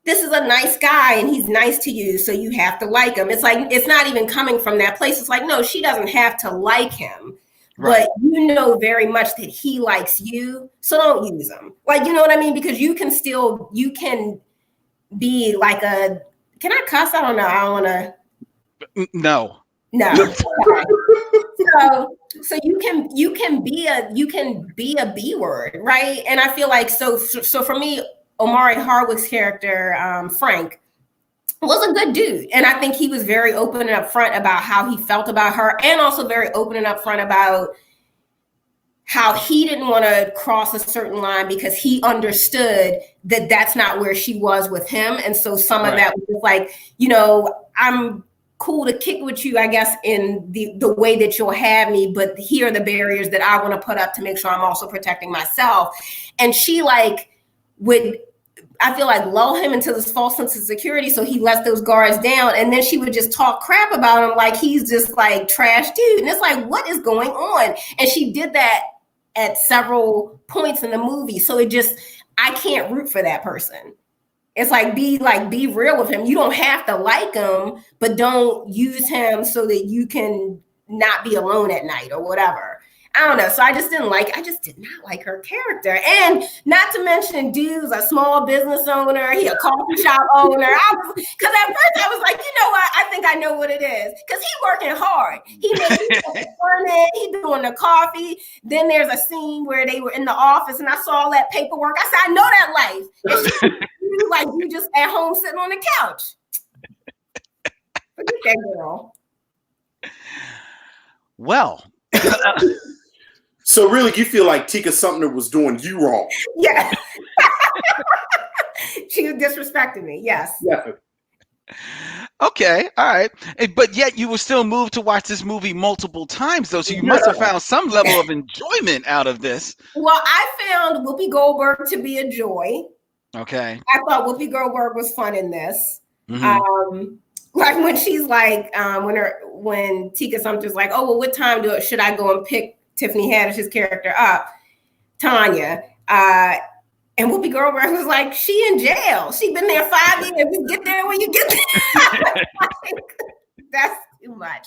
this is a nice guy and he's nice to you, so you have to like him. It's like, it's not even coming from that place. It's like, no, she doesn't have to like him. Right. But you know very much that he likes you, so don't use him. Like, you know what I mean? Because you can be like can I cuss? I don't know. I don't want to. No. So you can be a B word, right? And I feel like so for me, Omari Hardwick's character, Frank, was a good dude. And I think he was very open and upfront about how he felt about her, and also very open and upfront about how he didn't want to cross a certain line because he understood that that's not where she was with him. And so some of that was like, I'm cool to kick with you, I guess, in the way that you'll have me, but here are the barriers that I want to put up to make sure I'm also protecting myself. And she would, I feel like, lull him into this false sense of security, so he lets those guards down, and then she would just talk crap about him like he's just like trash dude. And it's like, what is going on? And she did that at several points in the movie. So I can't root for that person. It's like, be real with him. You don't have to like him, but don't use him so that you can not be alone at night or whatever. I don't know. So I just did not like her character. And not to mention, dude's a small business owner. He a coffee shop owner. Because at first I was like, you know what? I think I know what it is. Because he's working hard. He's doing the coffee. Then there's a scene where they were in the office and I saw all that paperwork. I said, I know that life. And she, like, you just at home sitting on the couch. Forget that girl. Well. So really, you feel like Tika Sumpter was doing you wrong? Yeah. She was disrespecting me. Yes. Yeah. Okay. All right. But yet you were still moved to watch this movie multiple times, though. So you must have found some level of enjoyment out of this. Well, I found Whoopi Goldberg to be a joy. Okay. I thought Whoopi Goldberg was fun in this. Mm-hmm. Like when she's like, when Tika Sumpter's like, oh, well, what time should I go and pick Tiffany Haddish's character up, Tanya? And Whoopi Goldberg was like, she in jail. She been there 5 years. You get there when you get there. Like, that's too much.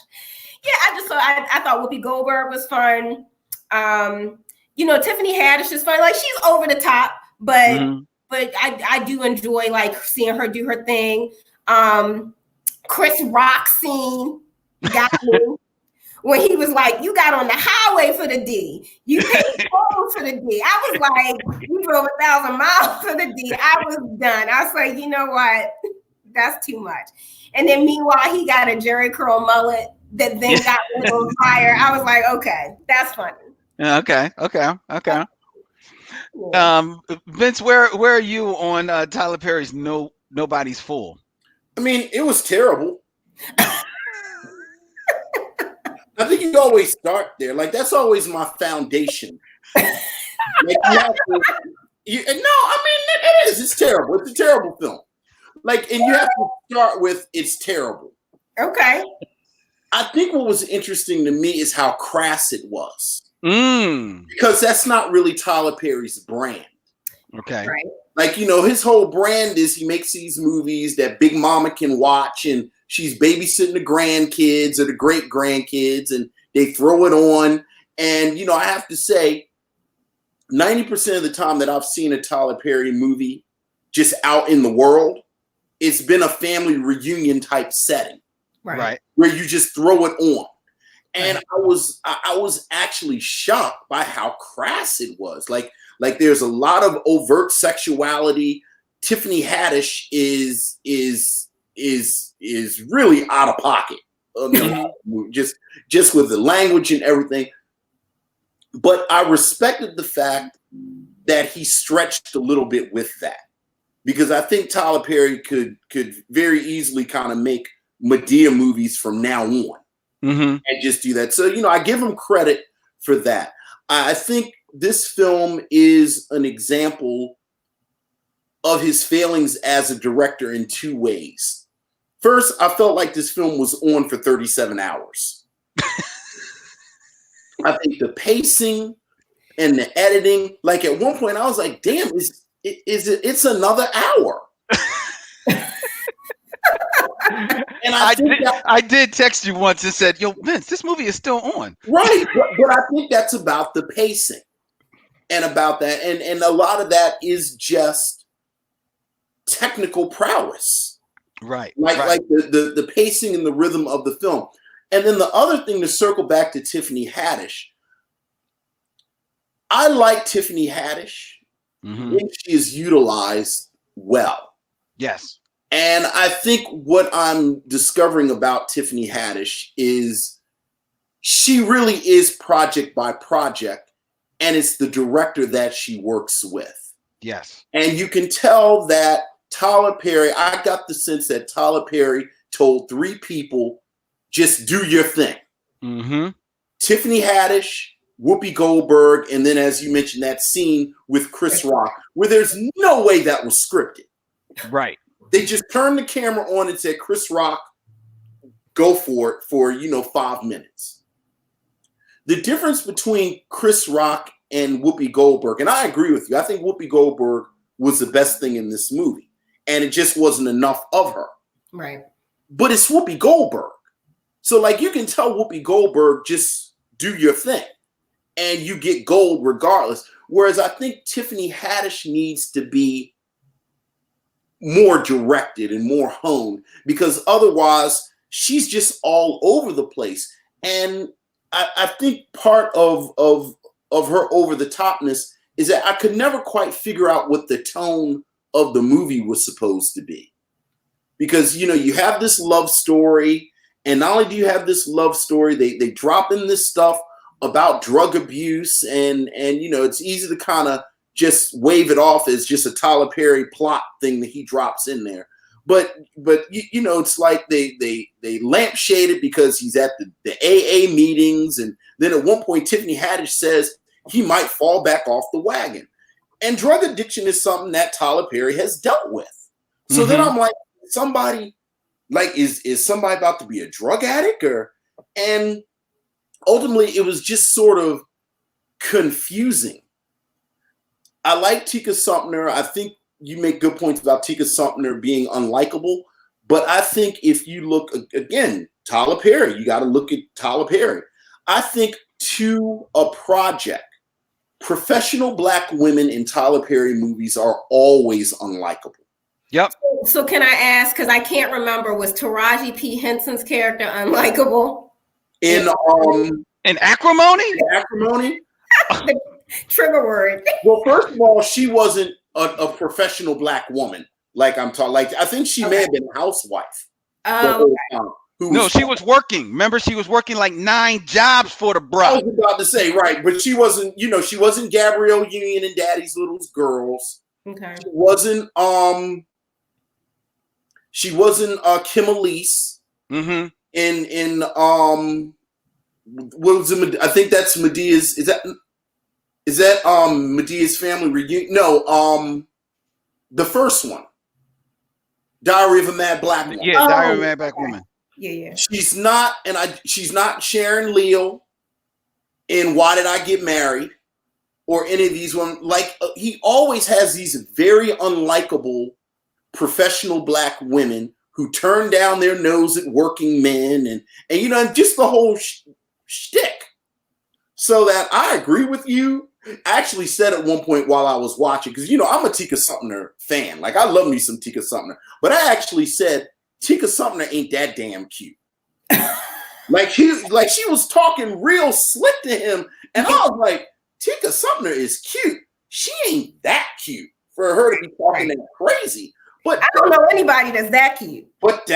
Yeah, I thought Whoopi Goldberg was fun. Tiffany Haddish is fun. Like, she's over the top, but I do enjoy like seeing her do her thing. Chris Rock scene got me when he was like, you got on the highway for the D. You paid toll for the D. I was like, you drove 1,000 miles for the D. I was done. I was like, you know what? That's too much. And then meanwhile, he got a Jerry curl mullet that then got lit on fire. I was like, okay, that's funny. Okay. Yeah. Vince, where are you on Tyler Perry's Nobody's Fool? I mean, it was terrible. I think you always start there. Like, that's always my foundation. Like, it is. It's terrible. It's a terrible film. Like, and you have to start with it's terrible. Okay. I think what was interesting to me is how crass it was. Because that's not really Tyler Perry's brand. Okay. Right. Like, his whole brand is he makes these movies that Big Mama can watch, and she's babysitting the grandkids or the great grandkids, and they throw it on. And, I have to say, 90% of the time that I've seen a Tyler Perry movie just out in the world, it's been a family reunion type setting. Right. Where you just throw it on. And I was actually shocked by how crass it was. Like there's a lot of overt sexuality. Tiffany Haddish is really out of pocket. Just with the language and everything. But I respected the fact that he stretched a little bit with that. Because I think Tyler Perry could very easily kind of make Medea movies from now on. And just do that. So, I give him credit for that. I think this film is an example of his failings as a director in two ways. First, I felt like this film was on for 37 hours. I think the pacing and the editing, like at one point I was like, damn, it's another hour. And I did text you once and said, yo, Vince, this movie is still on. Right. But I think that's about the pacing and about that. And a lot of that is just technical prowess. Right. Like the pacing and the rhythm of the film. And then the other thing, to circle back to Tiffany Haddish, I like Tiffany Haddish when she is utilized well. Yes. And I think what I'm discovering about Tiffany Haddish is she really is project by project, and it's the director that she works with. Yes. And you can tell that Tyler Perry, I got the sense that Tyler Perry told three people, just do your thing. Tiffany Haddish, Whoopi Goldberg, and then, as you mentioned, that scene with Chris Rock, where there's no way that was scripted. Right. They just turned the camera on and said, Chris Rock, go for it for, 5 minutes. The difference between Chris Rock and Whoopi Goldberg, and I agree with you, I think Whoopi Goldberg was the best thing in this movie, and it just wasn't enough of her. Right. But it's Whoopi Goldberg. So, you can tell Whoopi Goldberg, just do your thing, and you get gold regardless. Whereas I think Tiffany Haddish needs to be more directed and more honed, because otherwise she's just all over the place. And I think part of her over the topness is that I could never quite figure out what the tone of the movie was supposed to be. Because, you have this love story, and not only do you have this love story, they drop in this stuff about drug abuse, and it's easy to kind of just wave it off as just a Tyler Perry plot thing that he drops in there. But it's like they lampshade it because he's at the AA meetings, and then at one point Tiffany Haddish says he might fall back off the wagon. And drug addiction is something that Tyler Perry has dealt with. So then I'm like, somebody, is somebody about to be a drug addict? And ultimately it was just sort of confusing. I like Tika Sumpter. I think you make good points about Tika Sumpter being unlikable. But I think if you look, again, Tyler Perry, you got to look at Tyler Perry. I think to a project, professional Black women in Tyler Perry movies are always unlikable. Yep. So can I ask, because I can't remember, was Taraji P. Henson's character unlikable? In Acrimony? Acrimony? Trigger word. Well, first of all, she wasn't a professional Black woman. Like I'm talking, like I think she may have been a housewife the whole time. No, she was working. Remember, she was working like 9 jobs for the bruh. I was about to say, right, but she wasn't, she wasn't Gabrielle Union and Daddy's Little Girls. Okay. She wasn't Kim Elise. Mm-hmm. In what was it? I think that's Medea's. Is that Medea's Family Reunion? No, the first one, Diary of a Mad Black Woman. Yeah, Diary of a Mad Black Woman. Yeah. She's not, she's not Sharon Leal in Why Did I Get Married or any of these ones. Like he always has these very unlikable professional black women who turn down their nose at working men and just the whole shtick. So that I agree with you. I actually said at one point while I was watching, because I'm a Tika Sumpter fan. Like I love me some Tika Sumpter. But I actually said Tika Sumpter ain't that damn cute. like she was talking real slick to him, and I was like, Tika Sumpter is cute. She ain't that cute for her to be talking that crazy. But I don't know anybody that's that cute. But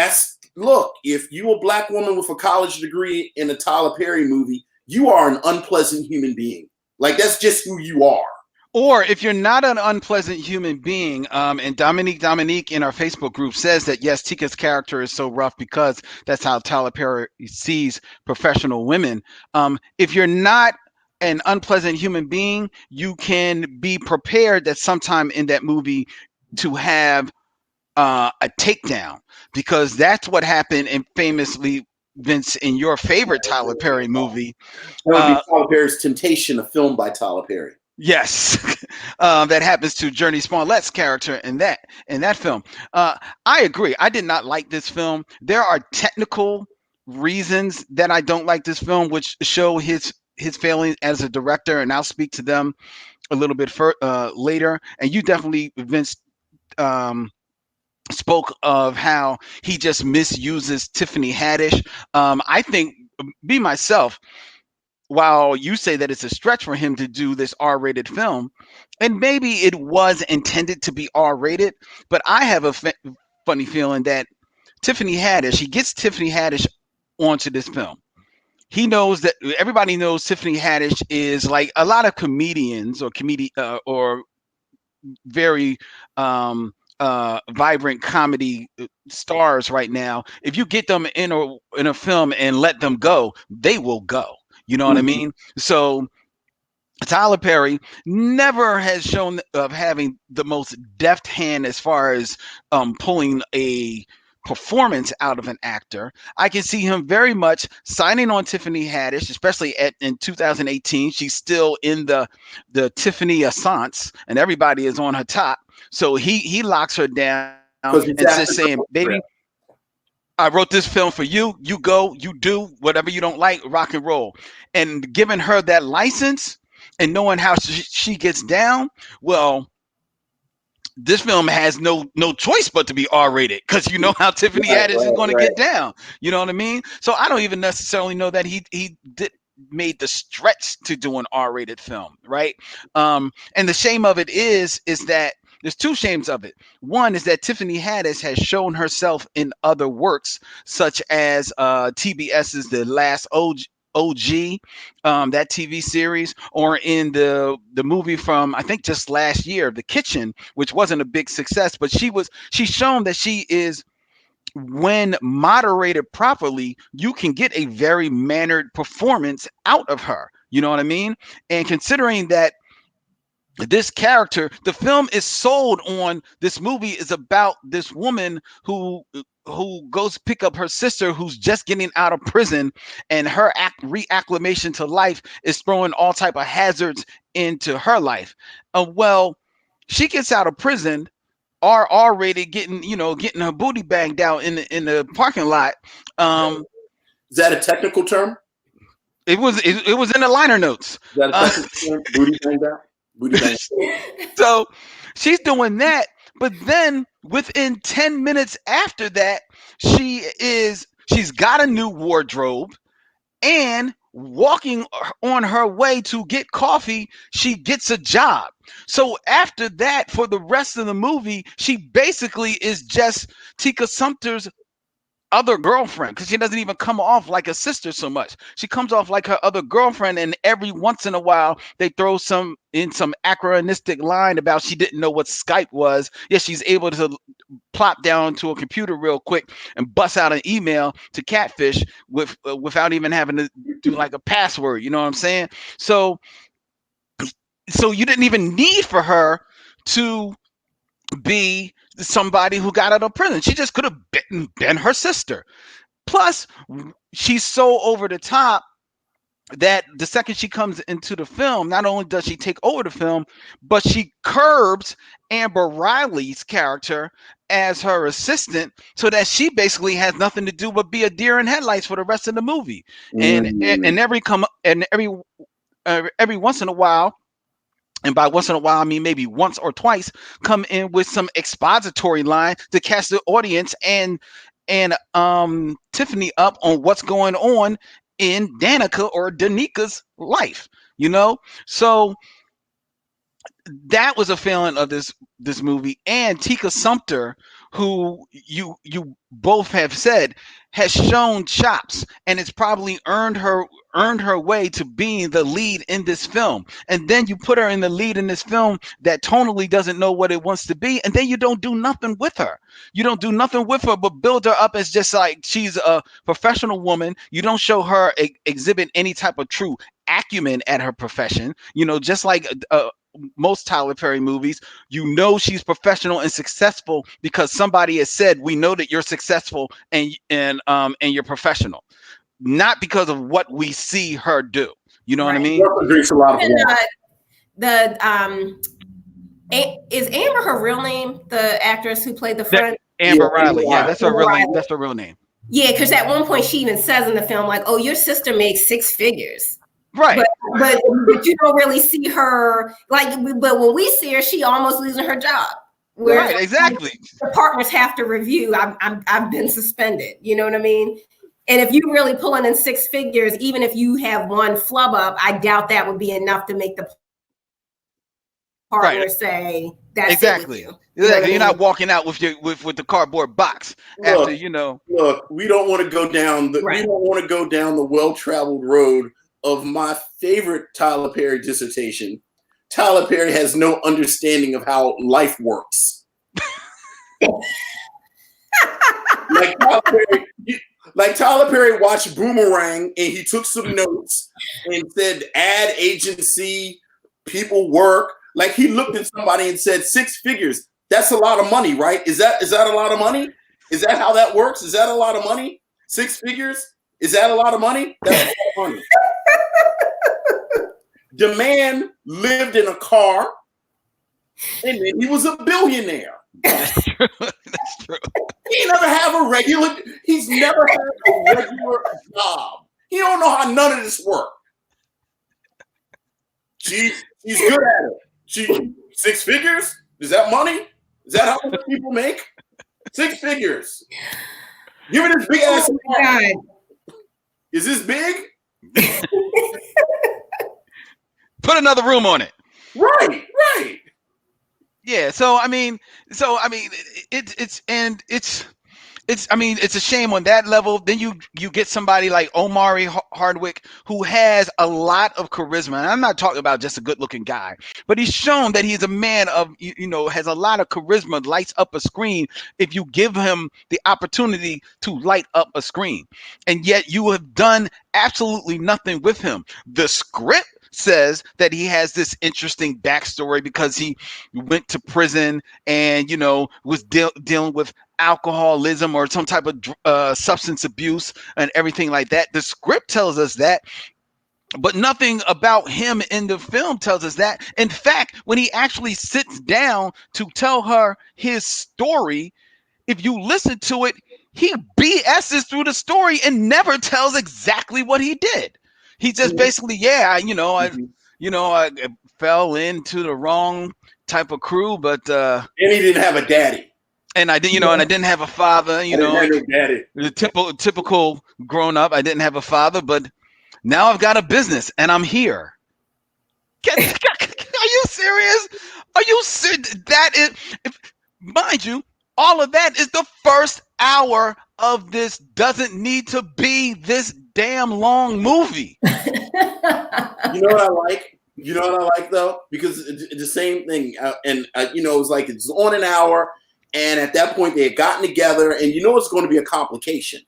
look, if you a black woman with a college degree in a Tyler Perry movie, you are an unpleasant human being. Like that's just who you are. Or if you're not an unpleasant human being, and Dominique in our Facebook group says that yes, Tika's character is so rough because that's how Tyler Perry sees professional women. If you're not an unpleasant human being, you can be prepared that sometime in that movie to have a takedown, because that's what happened in famously, Vince, in your favorite Tyler Perry movie. That would be Tyler Perry's Temptation, a film by Tyler Perry. Yes, that happens to Journey Smollett's character in that film. I agree. I did not like this film. There are technical reasons that I don't like this film, which show his failing as a director, and I'll speak to them a little bit later. And you definitely, Vince, spoke of how he just misuses Tiffany Haddish. I think, be myself, while you say that it's a stretch for him to do this R-rated film, and maybe it was intended to be R-rated, but I have a funny feeling that he gets Tiffany Haddish onto this film. He knows that everybody knows Tiffany Haddish is like a lot of comedians or very vibrant comedy stars right now. If you get them in a film and let them go, they will go. You know what I mean? So Tyler Perry never has shown of having the most deft hand as far as pulling a performance out of an actor. I can see him very much signing on Tiffany Haddish, especially in 2018. She's still in the Tiffany Assance, and everybody is on her top. So he locks her down and just saying, baby, I wrote this film for you. You go, you do whatever you don't like, rock and roll. And giving her that license and knowing how she gets down, well, this film has no choice but to be R-rated, because you know how Tiffany Haddish is going to get down. You know what I mean? So I don't even necessarily know that he made the stretch to do an R-rated film, right? And the shame of it is that there's two shames of it. One is that Tiffany Haddish has shown herself in other works, such as TBS's The Last OG, that TV series, or in the movie from I think just last year, The Kitchen, which wasn't a big success, but she's shown that she is, when moderated properly, you can get a very mannered performance out of her. You know what I mean? And considering that this character, the film is sold on, this movie is about this woman who goes pick up her sister who's just getting out of prison, and her reacclimation to life is throwing all type of hazards into her life. Well, she gets out of prison, R-rated, getting her booty banged out in the parking lot. Is that a technical term? It was in the liner notes. Is that a technical term? Booty banged out? So she's doing that, but then within 10 minutes after that, she's got a new wardrobe, and walking on her way to get coffee, she gets a job. So after that, for the rest of the movie, she basically is just Tika Sumpter's other girlfriend, because she doesn't even come off like a sister so much. She comes off like her other girlfriend, and every once in a while they throw some anachronistic line about she didn't know what Skype was. Yeah, she's able to plop down to a computer real quick and bust out an email to Catfish without even having to do like a password. You know what I'm saying? So you didn't even need for her to be somebody who got out of prison. She just could have been her sister. Plus, she's so over the top that the second she comes into the film, not only does she take over the film, but she curbs Amber Riley's character as her assistant, so that she basically has nothing to do but be a deer in headlights for the rest of the movie. And every once in a while, and by once in a while, I mean maybe once or twice, come in with some expository line to catch the audience and Tiffany up on what's going on in Danica or Danika's life, you know? So that was a failing of this movie. And Tika Sumpter, who you both have said has shown chops, and it's probably earned her way to being the lead in this film. And then you put her in the lead in this film that tonally doesn't know what it wants to be, and then you don't do nothing with her. You don't do nothing with her but build her up as just like she's a professional woman. You don't show her exhibit any type of true acumen at her profession, you know, just like most Tyler Perry movies. You know she's professional and successful because somebody has said, we know that you're successful and you're professional, not because of what we see her do. You know what I mean? Drinks a lot of is Amber her real name? The actress who played the friend? Amber Riley. Yeah, that's her real name. That's her real name. Yeah, because at one point she even says in the film, like, "Oh, your sister makes 6 figures." Right. But you don't really see her like. But when we see her, she almost losing her job. Right. Exactly. The partners have to review. I've been suspended. You know what I mean? And if you really pulling in 6 figures, even if you have one flub up, I doubt that would be enough to make the partner say that's exactly. Exactly. You're not walking out with your with the cardboard box after, you know. Look, we don't want to go down the well-traveled road of my favorite Tyler Perry dissertation. Tyler Perry has no understanding of how life works. Like Tyler Perry watched Boomerang and he took some notes and said ad agency, people work. Like he looked at somebody and said 6 figures. That's a lot of money, right? Is that a lot of money? Is that how that works? Is that a lot of money? 6 figures? Is that a lot of money? That's a lot of money. The man lived in a car and then he was a billionaire. That's true. That's true. He's never had a regular job. He don't know how none of this works. She's good at it. 6 figures? Is that money? Is that how much people make? 6 figures. Give me this big ass. Is this big? Put another room on it. Right. Yeah. So I mean, it's a shame on that level. Then you get somebody like Omari Hardwick, who has a lot of charisma. And I'm not talking about just a good looking guy, but he's shown that he's a man of, has a lot of charisma, lights up a screen if you give him the opportunity to light up a screen. And yet you have done absolutely nothing with him. The script says that he has this interesting backstory because he went to prison and, was dealing with alcoholism or some type of substance abuse and everything like that. The script tells us that, but nothing about him in the film tells us that. In fact, when he actually sits down to tell her his story, if you listen to it, he BS's through the story and never tells exactly what he did. He just basically, I fell into the wrong type of crew, but and he didn't have a daddy. And I didn't, and I didn't have a father, I didn't have no daddy. The typical grown up. I didn't have a father, but Now I've got a business and I'm here. Are you serious? Are you serious? That is, mind you, all of that is the first hour of this. Doesn't need to be this damn long movie. You know what I like? You know what I like though? Because it's the same thing. You know, it was like it's on an hour, and at that point they had gotten together, and you know it's going to be a complication.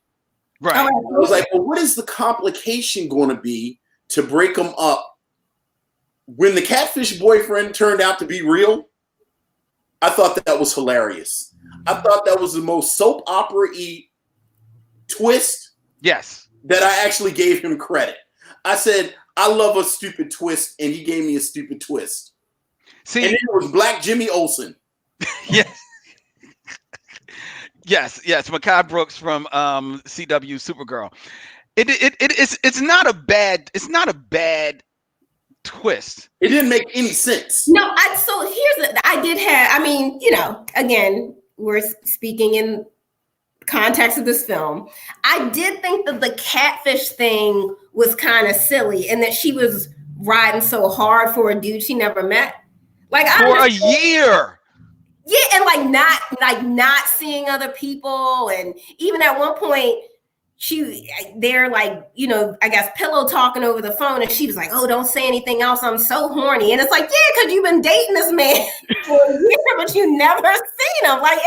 Right. I was like, well, what is the complication going to be to break them up? When the catfish boyfriend turned out to be real, I thought that was hilarious. I thought that was the most soap opera-y twist. Yes. That I actually gave him credit. I said, I love a stupid twist, and he gave me a stupid twist. See, and then it was Black Jimmy Olsen. Yes. Yes, Mekhi Brooks from CW Supergirl. It's not a bad twist. It didn't make any sense. No, I did have, I mean, you know, again, we're speaking in context of this film. I did think that the catfish thing was kind of silly and that she was riding so hard for a dude she never met. Like for a year. Yeah, and not seeing other people, and even at one point they're like, you know, I guess pillow talking over the phone, and she was like, "Oh, don't say anything else. I'm so horny." And it's like, yeah, because you've been dating this man for a year, but you never seen him. Like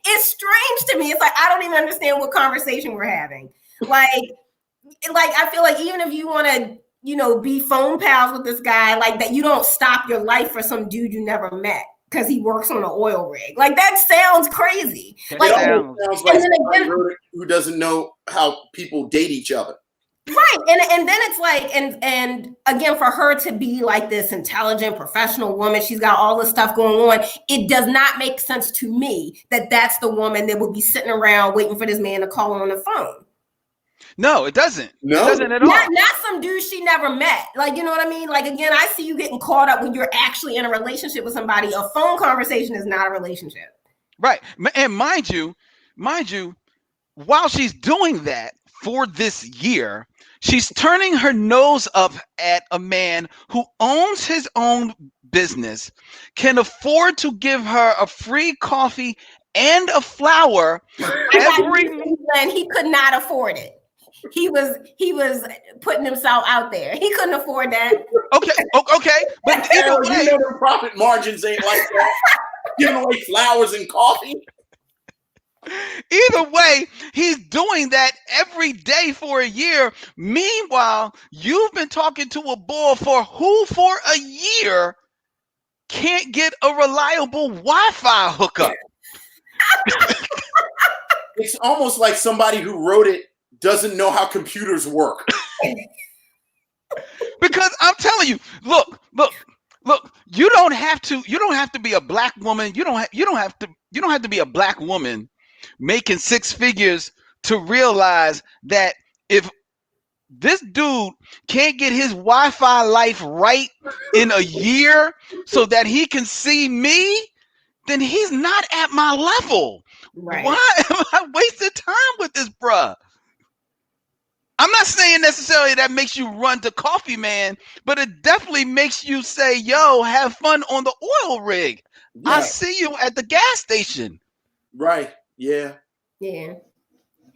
it's strange to me. It's like I don't even understand what conversation we're having. Like I feel like even if you want to, you know, be phone pals with this guy, like that, you don't stop your life for some dude you never met because he works on an oil rig. Like that sounds crazy. Like, sounds like somebody who doesn't know how people date each other. Right. And then it's like, and again, for her to be like this intelligent professional woman, she's got all this stuff going on. It does not make sense to me that that's the woman that would be sitting around waiting for this man to call her on the phone. No, it doesn't. No, it doesn't at all. Not some dude she never met. Like, you know what I mean? Like, again, I see you getting caught up when you're actually in a relationship with somebody. A phone conversation is not a relationship. Right. And mind you, while she's doing that for this year, she's turning her nose up at a man who owns his own business, can afford to give her a free coffee and a flower and he could not afford it. He was putting himself out there. He couldn't afford that. Okay. But you know the profit margins ain't like that. Giving away flowers and coffee. Either way, he's doing that every day for a year. Meanwhile, you've been talking to a boy for a year can't get a reliable Wi-Fi hookup. It's almost like somebody who wrote it doesn't know how computers work. Because I'm telling you, look, you don't have to be a black woman. You don't have to be a black woman making six figures to realize that if this dude can't get his Wi-Fi life right in a year so that he can see me, then he's not at my level. Right. Why am I wasting time with this bruh? I'm not saying necessarily that makes you run to Coffee Man, but it definitely makes you say, yo, have fun on the oil rig. Yeah. I see you at the gas station. Right. Yeah. Yeah.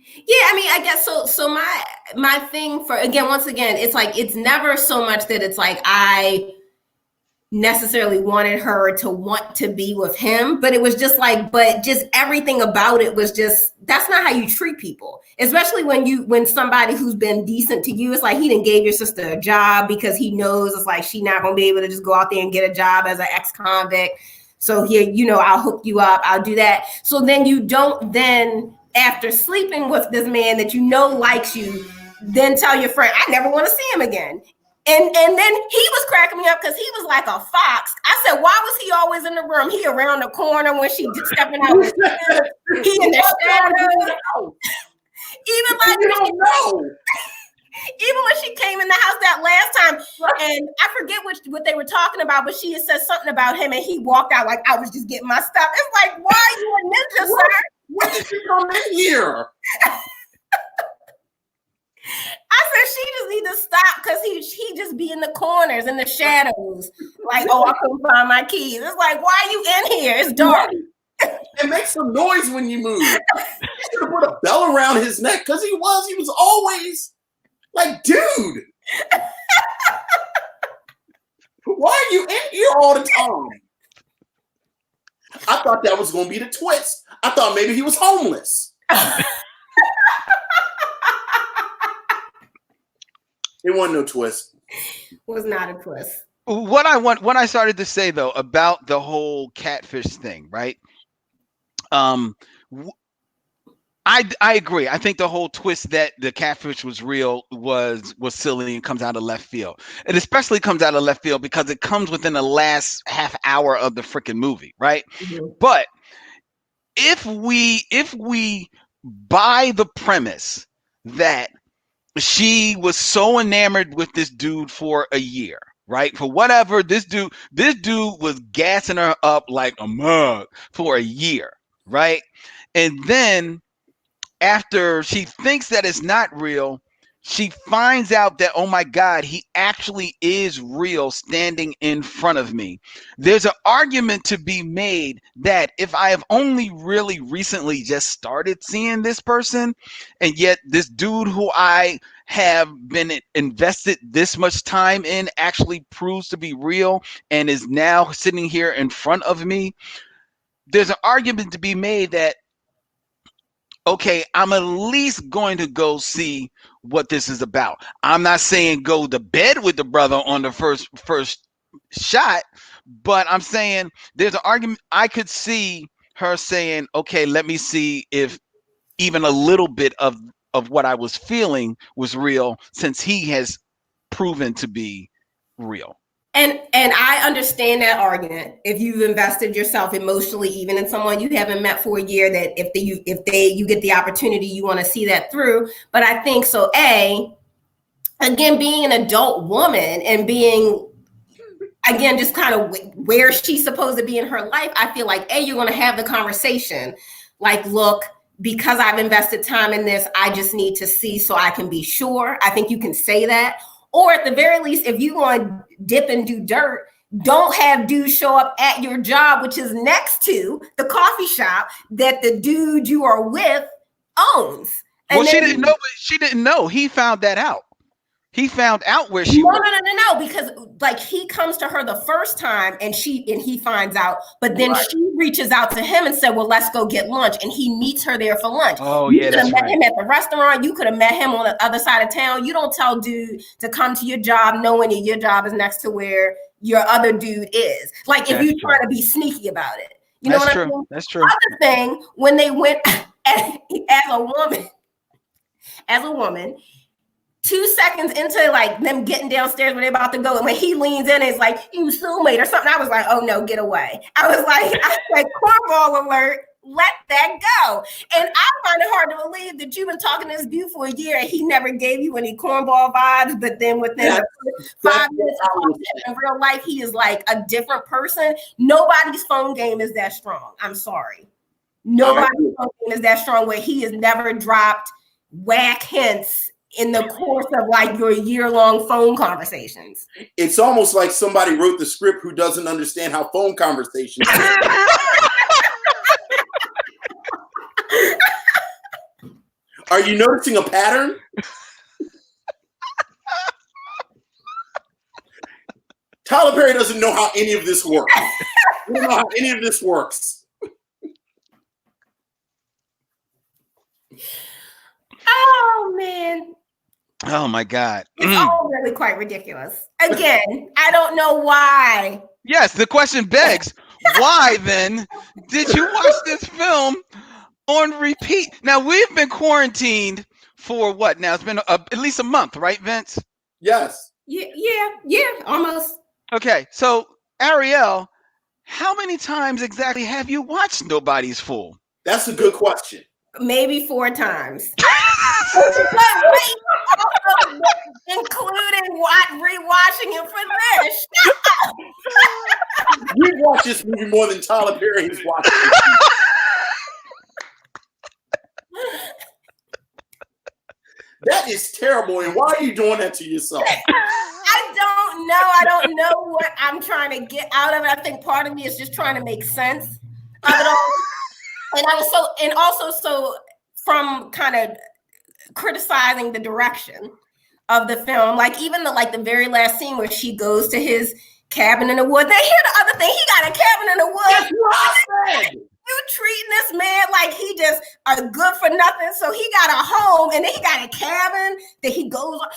Yeah, I mean, I guess so my thing for, again, once again, it's like, it's never so much that it's like I necessarily wanted her to want to be with him, but it was just like, but just everything about it was just, that's not how you treat people, especially when somebody who's been decent to you, it's like he didn't gave your sister a job because he knows it's like she not gonna be able to just go out there and get a job as an ex-convict. So here, you know, I'll hook you up, I'll do that. So then you don't then, after sleeping with this man that you know likes you, then tell your friend, I never want to see him again. And then he was cracking me up because he was like a fox. I said, why was he always in the room? He around the corner when she stepping out. He in the shadows. Even when she came in the house that last time, and I forget what they were talking about, but she had said something about him, and he walked out like I was just getting my stuff. It's like, why are you a ninja, sir? What did you come in here? I said, she just need to stop because he just be in the corners, in the shadows. Like, oh, I couldn't find my keys. It's like, why are you in here? It's dark. And make some noise when you move. You should have put a bell around his neck because he was always like, dude, why are you in here all the time? I thought that was going to be the twist. I thought maybe he was homeless. It wasn't no twist. Was not a twist. What I started to say though about the whole catfish thing, right? I agree. I think the whole twist that the catfish was real was silly and comes out of left field. It especially comes out of left field because it comes within the last half hour of the freaking movie, right? Mm-hmm. But if we buy the premise that she was so enamored with this dude for a year, right? For whatever, this dude was gassing her up like a mug for a year, right? And then after she thinks that it's not real, she finds out that, oh my God, he actually is real standing in front of me. There's an argument to be made that if I have only really recently just started seeing this person, and yet this dude who I have been invested this much time in actually proves to be real and is now sitting here in front of me, there's an argument to be made that, okay, I'm at least going to go see what this is about. I'm not saying go to bed with the brother on the first shot, but I'm saying there's an argument. I could see her saying, okay, let me see if even a little bit of what I was feeling was real, since he has proven to be real. And I understand that argument. If you've invested yourself emotionally, even in someone you haven't met for a year, that if you get the opportunity, you want to see that through. But I think so. Again, being an adult woman and being, again, just kind of where she's supposed to be in her life, I feel like you're going to have the conversation. Like, look, because I've invested time in this, I just need to see so I can be sure. I think you can say that. Or at the very least, if you want to dip and do dirt, don't have dudes show up at your job, which is next to the coffee shop that the dude you are with owns. And well, she didn't know, but she didn't know. He found that out. He found out where she was. No, because like he comes to her the first time and he finds out, but then she reaches out to him and said, well, let's go get lunch. And he meets her there for lunch. Oh, you yeah, could have met him at the restaurant. You could have met him on the other side of town. You don't tell dude to come to your job knowing that your job is next to where your other dude is. Like if you're trying to be sneaky about it. You know what I mean? That's true. Other thing, when they went as a woman, 2 seconds into like them getting downstairs when they're about to go, and when he leans in, it's like, you soulmate or something. I was like, oh no, get away. I was like, cornball alert, let that go. And I find it hard to believe that you've been talking to this dude for a year and he never gave you any cornball vibes, but then within 5 minutes of talking in real life, he is like a different person. Nobody's phone game is that strong. I'm sorry. Nobody's phone game is that strong where he has never dropped whack hints in the course of like your year-long phone conversations. It's almost like somebody wrote the script who doesn't understand how phone conversations Are you noticing a pattern? Tyler Perry doesn't know how any of this works. We don't know how any of this works. Oh, man. Oh my God. It's all really quite ridiculous. Again, I don't know why. Yes, the question begs, why then did you watch this film on repeat? Now we've been quarantined for what now? It's been at least a month, right, Vince? Yes. Yeah, almost. Okay, so Ariell, how many times exactly have you watched Nobody's Fool? That's a good question. Maybe 4 times. Including rewatching him for this. We've watched this movie more than Tyler Perry has watched it. That is terrible. And why are you doing that to yourself? I don't know what I'm trying to get out of it. I think part of me is just trying to make sense of it all. And also from kind of criticizing the direction of the film, like even the very last scene where she goes to his cabin in the woods. Then here's the other thing: he got a cabin in the woods. That's what I said. You treating this man like he just a good for nothing. So he got a home and then he got a cabin that he goes on.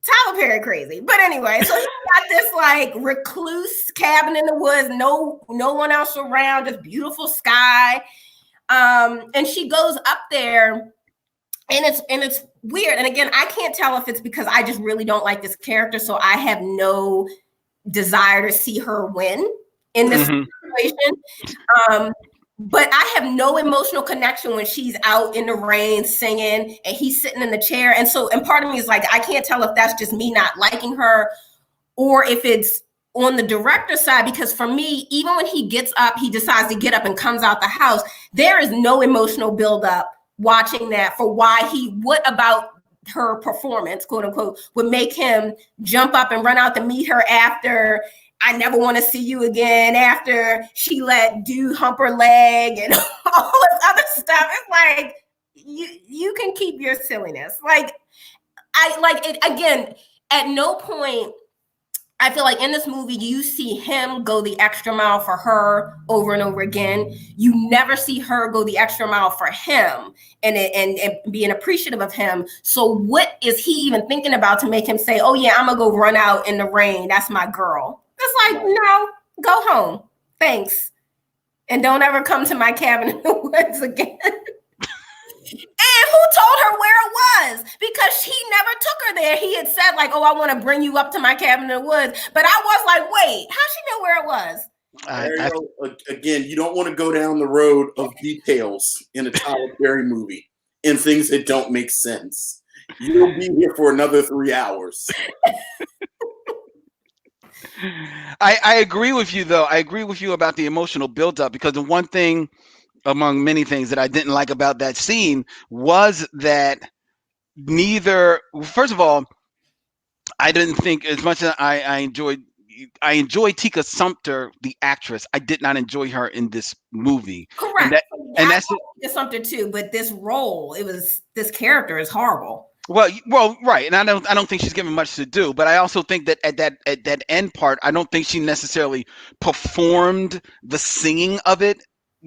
Tyler Perry crazy. But anyway, so he got this like recluse cabin in the woods, no one else around, just beautiful sky. And she goes up there and it's weird. And again, I can't tell if it's because I just really don't like this character. So I have no desire to see her win in this situation. But I have no emotional connection when she's out in the rain singing and he's sitting in the chair. And part of me is like, I can't tell if that's just me not liking her or if it's on the director's side, because for me, even when he gets up, he decides to get up and comes out the house. There is no emotional buildup watching that for what about her performance, quote unquote, would make him jump up and run out to meet her after I never want to see you again, after she let dude hump her leg and all this other stuff. It's like, you can keep your silliness. Like, I like it again, at no point, I feel like in this movie, you see him go the extra mile for her over and over again. You never see her go the extra mile for him and being appreciative of him. So what is he even thinking about to make him say, oh yeah, I'm gonna go run out in the rain. That's my girl. It's like, no, go home. Thanks. And don't ever come to my cabin in the woods again. And who told her where it was? Because he never took her there. He had said like, oh, I want to bring you up to my cabin in the woods. But I was like, wait, how she know where it was? Ariell, again, you don't want to go down the road of details in a Tyler Perry movie and things that don't make sense. You'll be here for another 3 hours. I agree with you, though. I agree with you about the emotional buildup, because the one thing among many things that I didn't like about that scene was that first of all, I didn't think, as much as I enjoyed Tika Sumpter, the actress, I did not enjoy her in this movie. Correct. And that's Tika Sumpter too, but this role, this character is horrible. Well, right, and I don't think she's given much to do, but I also think that at that end part, I don't think she necessarily performed the singing of it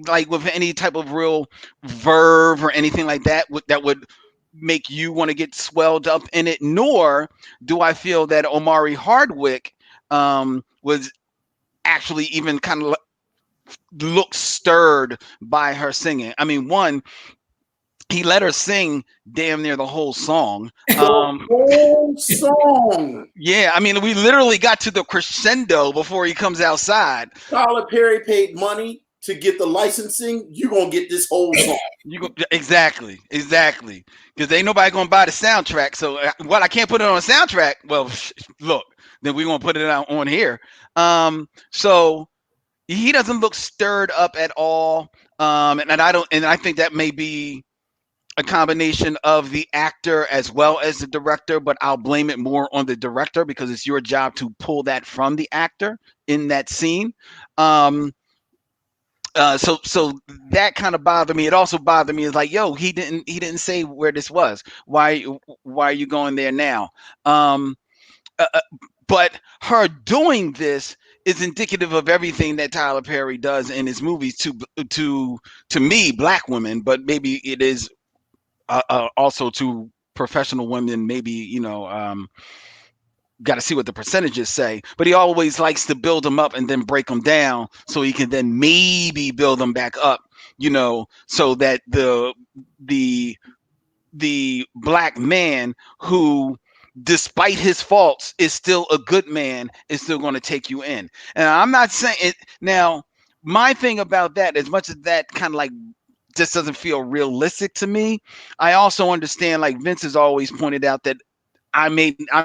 like with any type of real verve or anything like that that would make you want to get swelled up in it. Nor do I feel that Omari Hardwick was actually even kind of look stirred by her singing. I mean, one, he let her sing damn near the whole song. Whole song. Yeah, I mean, we literally got to the crescendo before he comes outside. Tyler Perry paid money to get the licensing. You're going to get this whole song. Exactly. Because ain't nobody going to buy the soundtrack. So, I can't put it on a soundtrack. Well, look, then we're going to put it out on here. So he doesn't look stirred up at all. And I think that may be a combination of the actor as well as the director, but I'll blame it more on the director because it's your job to pull that from the actor in that scene. So that kind of bothered me. It also bothered me. It's like, yo, he didn't say where this was. Why are you going there now? But her doing this is indicative of everything that Tyler Perry does in his movies to me, black women, but maybe it is also to professional women. Maybe, got to see what the percentages say, but he always likes to build them up and then break them down so he can then maybe build them back up, so that the black man who, despite his faults, is still a good man, is still going to take you in. And I'm not saying it now. My thing about that, as much as that kind of like just doesn't feel realistic to me, I also understand, like Vince has always pointed out, that I'm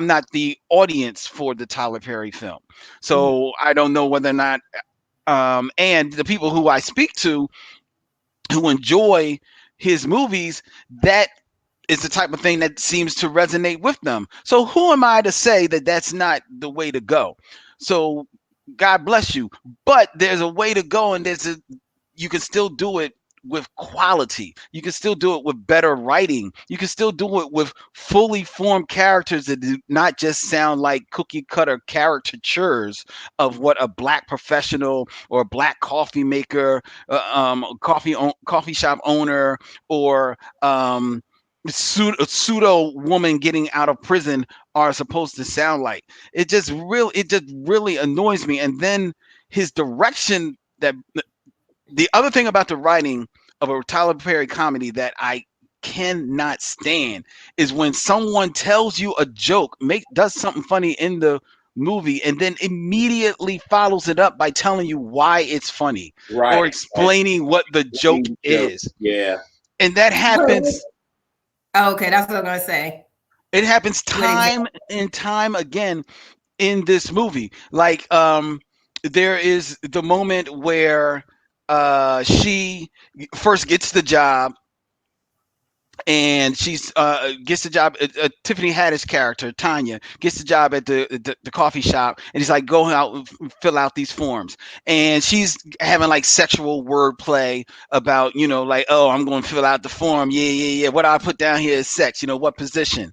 not the audience for the Tyler Perry film. So I don't know whether or not, and the people who I speak to who enjoy his movies, that is the type of thing that seems to resonate with them. So who am I to say that that's not the way to go? So God bless you, but there's a way to go, and you can still do it with quality. You can still do it with better writing. You can still do it with fully formed characters that do not just sound like cookie cutter caricatures of what a black professional or a black coffee maker, coffee shop owner, or a pseudo woman getting out of prison are supposed to sound like. It just really annoys me. And then his direction, that the other thing about the writing of a Tyler Perry comedy that I cannot stand is when someone tells you a joke, does something funny in the movie, and then immediately follows it up by telling you why it's funny, or explaining what the joke is. Yeah. And that happens. Oh, okay, that's what I'm gonna say. It happens time and time again in this movie. Like, there is the moment where she first gets the job, and she's gets the job. Tiffany Haddish character Tanya gets the job at the coffee shop, and he's like, go out and fill out these forms, and she's having like sexual wordplay about, like, oh, I'm going to fill out the form. Yeah. What I put down here is sex. What position?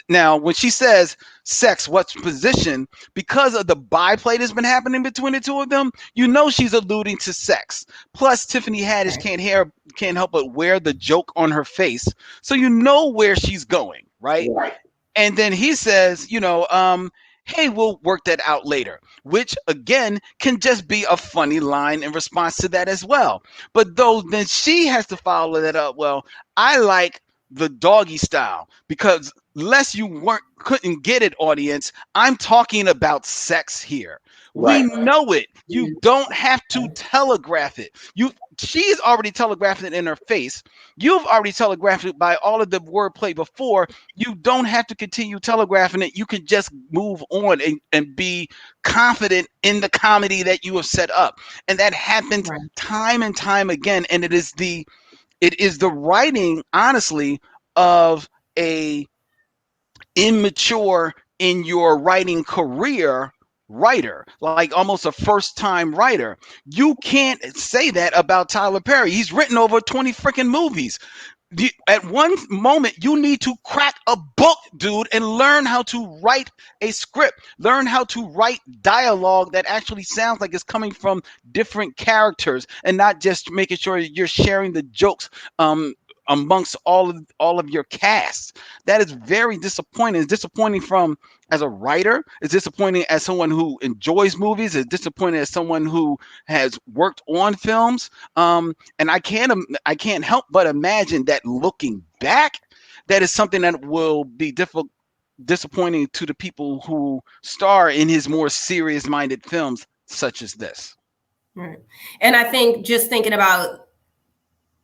Now when she says sex, what position, because of the biplay that's been happening between the two of them, she's alluding to sex. Plus Tiffany Haddish can't help but wear the joke on her face, so where she's going, right? And then he says, hey, we'll work that out later, which again can just be a funny line in response to that as well. But then she has to follow that up. Well, I like the doggy style, because lest you couldn't get it, audience, I'm talking about sex here. We know it. You don't have to telegraph it. She's already telegraphed it in her face. You've already telegraphed it by all of the wordplay before. You don't have to continue telegraphing it. You can just move on and be confident in the comedy that you have set up. And that happens time and time again. And it is the writing, honestly, of a immature in your writing career writer, like almost a first-time writer. You can't say that about Tyler Perry. He's written over 20 freaking movies. At one moment, you need to crack a book, dude, and learn how to write a script. Learn how to write dialogue that actually sounds like it's coming from different characters, and not just making sure you're sharing the jokes amongst all of your cast. That is very disappointing. It's disappointing as a writer. It's disappointing as someone who enjoys movies. It's disappointing as someone who has worked on films. And I can't help but imagine that looking back, that is something that will be disappointing to the people who star in his more serious-minded films such as this. Right. And I think just thinking about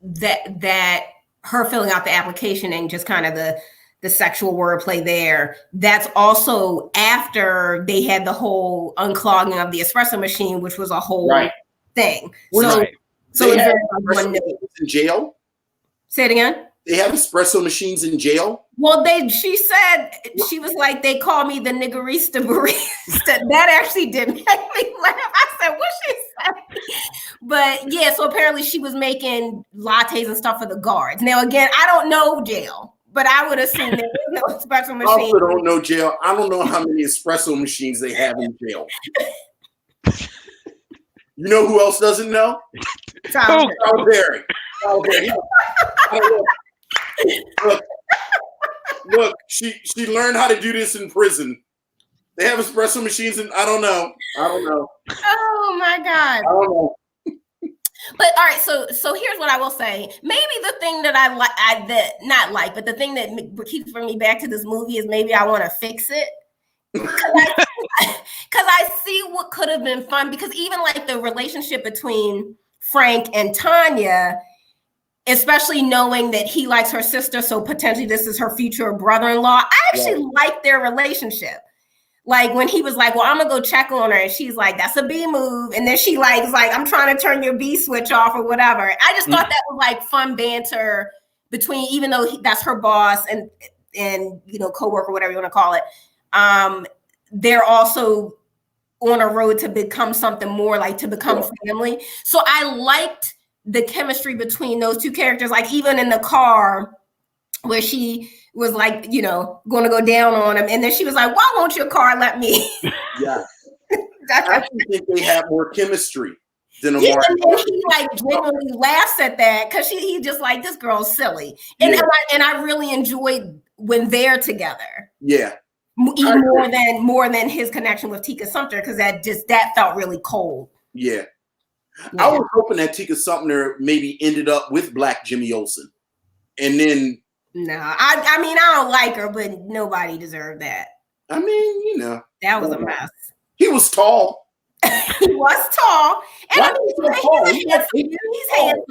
that her filling out the application and just kind of the sexual wordplay there, that's also after they had the whole unclogging of the espresso machine, which was a whole thing. So they have espresso machines in jail? Say it again? They have espresso machines in jail? Well, she said, she was like, they call me the niggerista barista. That actually did make me laugh. I said, what she said? But yeah, so apparently she was making lattes and stuff for the guards. Now, again, I don't know jail, but I would assume there is no espresso machine. I also don't know jail. I don't know how many espresso machines they have in jail. You know who else doesn't know? Tyler Perry. Look, she learned how to do this in prison. They have espresso machines, and I don't know. Oh my God. I don't know. But all right, so here's what I will say. Maybe the thing that I like, but the thing that keeps bringing me back to this movie is maybe I want to fix it. Because I see what could have been fun, because even like the relationship between Frank and Tanya, especially knowing that he likes her sister, so potentially this is her future brother-in-law. I actually like their relationship. Like when he was like, well, I'm gonna go check on her, and she's like, that's a B move. And then she is like, I'm trying to turn your B switch off or whatever. I just thought that was like fun banter between, even though that's her boss and coworker, whatever you want to call it, they're also on a road to become something more, like to become family. So I liked the chemistry between those two characters, like even in the car where she was like, going to go down on him. And then she was like, why won't your car let me? Yeah. I actually think they have more chemistry than a and he like genuinely laughs at that because he just like, this girl's silly. And, and I really enjoyed when they're together. Yeah. More than his connection with Tika Sumpter, because that felt really cold. Yeah. I was hoping that Tika Sumpter maybe ended up with Black Jimmy Olsen. And then no, I mean, I don't like her, but nobody deserved that. I mean, that was a mess. He was tall. He was tall. And I mean, he's handsome,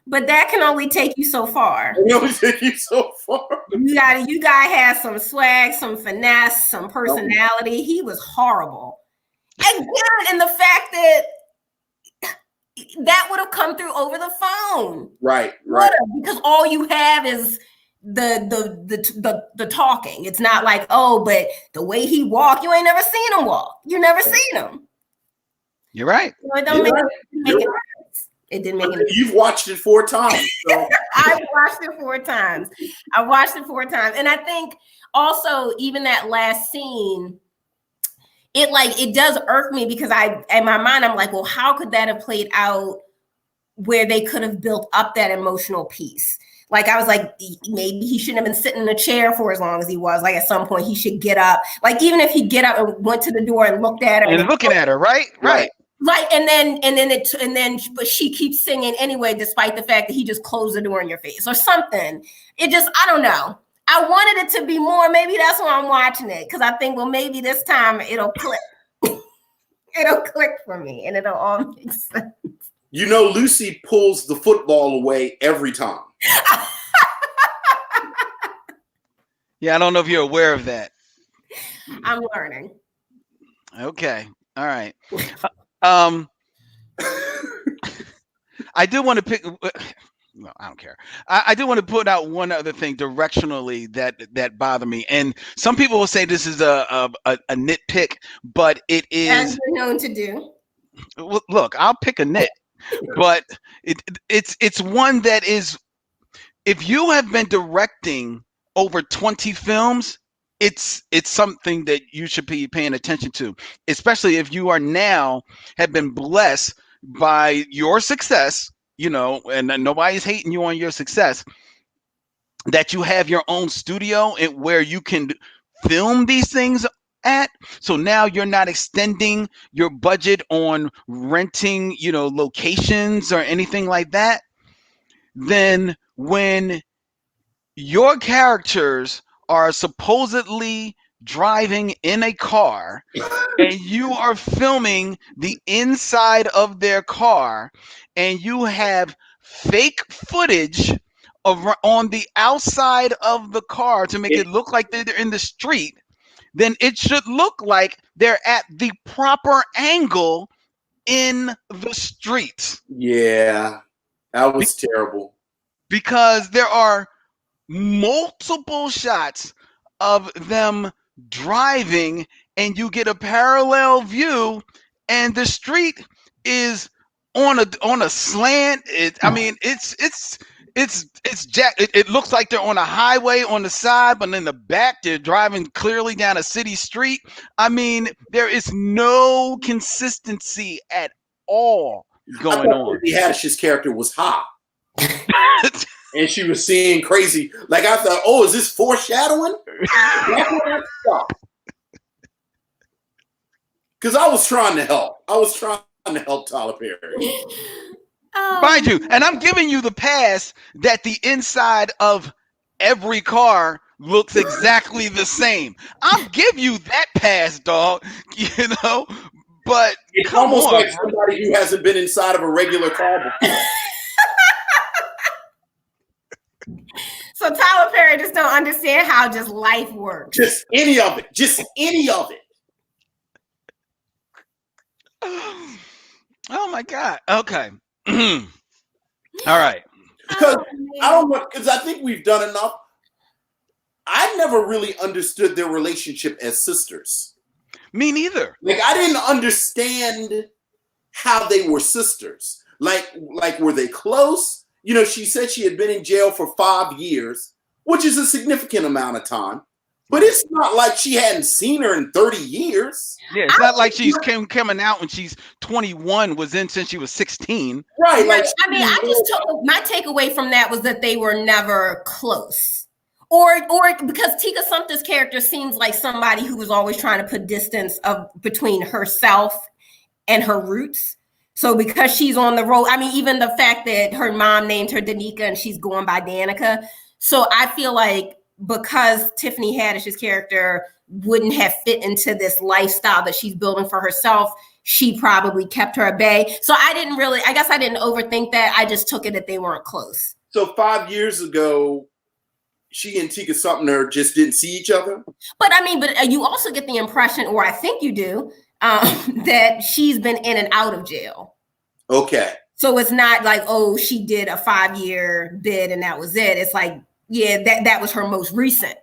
but that can only take you so far. It only take you so far. You gotta have some swag, some finesse, some personality. He was horrible. And the fact that would have come through over the phone. Right. Because all you have is the talking. It's not like, but the way he walked, you ain't never seen him walk. You never seen him. You're right. It don't make it sense. It didn't make any sense. You've watched it 4 times. So. I've watched it 4 times. And I think also even that last scene, it does irk me because in my mind, I'm like, well, how could that have played out where they could have built up that emotional piece? Like, I was like, maybe he shouldn't have been sitting in a chair for as long as he was. Like, at some point, he should get up. Like, even if he get up and went to the door and looked at her. And looking at her, right? Right. Like, but she keeps singing anyway, despite the fact that he just closed the door in your face or something. It just, I don't know. I wanted it to be more. Maybe that's why I'm watching it. Because I think, well, maybe this time it'll click. It'll click for me and it'll all make sense. Lucy pulls the football away every time. Yeah, I don't know if you're aware of that. I'm learning. Okay. All right. I do want to pick. No, I don't care. I do want to put out one other thing directionally that bothered me, and some people will say this is a nitpick, but it is. As you're known to do. Look, I'll pick a nit, but it's one that is. If you have been directing over 20 films, it's something that you should be paying attention to, especially if you are now have been blessed by your success, and nobody's hating you on your success, that you have your own studio and where you can film these things at. So now you're not extending your budget on renting, locations or anything like that. Then when your characters are supposedly driving in a car and you are filming the inside of their car and you have fake footage on the outside of the car to make it look like they're in the street, then it should look like they're at the proper angle in the street. Yeah, that was terrible. Because there are multiple shots of them driving and you get a parallel view and the street is on a slant. It looks like they're on a highway on the side, but in the back they're driving clearly down a city street. I mean, there is no consistency at all going on. Tiffany Haddish's character was high. And she was seeing crazy. Like, I thought, is this foreshadowing? Because I was trying to help. Tyler Perry. Mind you, and I'm giving you the pass that the inside of every car looks exactly the same. I'll give you that pass, dog. But it's almost like somebody who hasn't been inside of a regular car before. So Tyler Perry just don't understand how just life works. Just any of it. Oh my God. Okay. All right. Because I don't know, because I think we've done enough. I never really understood their relationship as sisters. Me neither. Like, I didn't understand how they were sisters. Like were they close? You know, she said she had been in jail for 5 years, which is a significant amount of time. But it's not like she hadn't seen her in 30 years. Yeah, it's not like she's coming out when she's 21, was in since she was 16. Right. Like, I mean, I just took my takeaway from that was that they were never close. Or because Tika Sumpter's character seems like somebody who was always trying to put distance between herself and her roots. So because she's on the road, I mean, even the fact that her mom named her Danica and she's going by Danica. So I feel like because Tiffany Haddish's character wouldn't have fit into this lifestyle that she's building for herself, she probably kept her at bay. So I guess I didn't overthink that. I just took it that they weren't close. So 5 years ago, she and Tika Sumpter just didn't see each other? But I mean, you also get the impression, or I think you do, that she's been in and out of jail. Okay. So it's not like, oh, she did a 5-year bid and that was it. It's like, yeah, that was her most recent,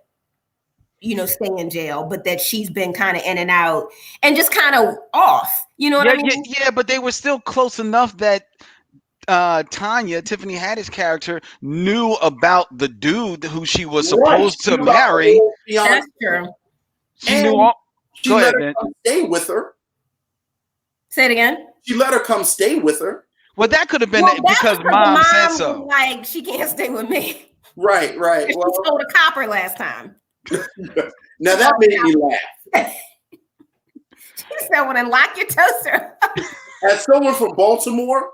stay in jail, but that she's been kind of in and out and just kind of off. You know what I mean? Yeah, but they were still close enough that Tanya, Tiffany Haddish character, knew about the dude who she was supposed to marry. That's true. She knew all. She let her come stay with her. Say it again. She let her come stay with her. Well, that could have been because mom said so. Like, she can't stay with me. Right. She stole the copper last time. Now that made me laugh. She said, well, then lock your toaster. As someone from Baltimore,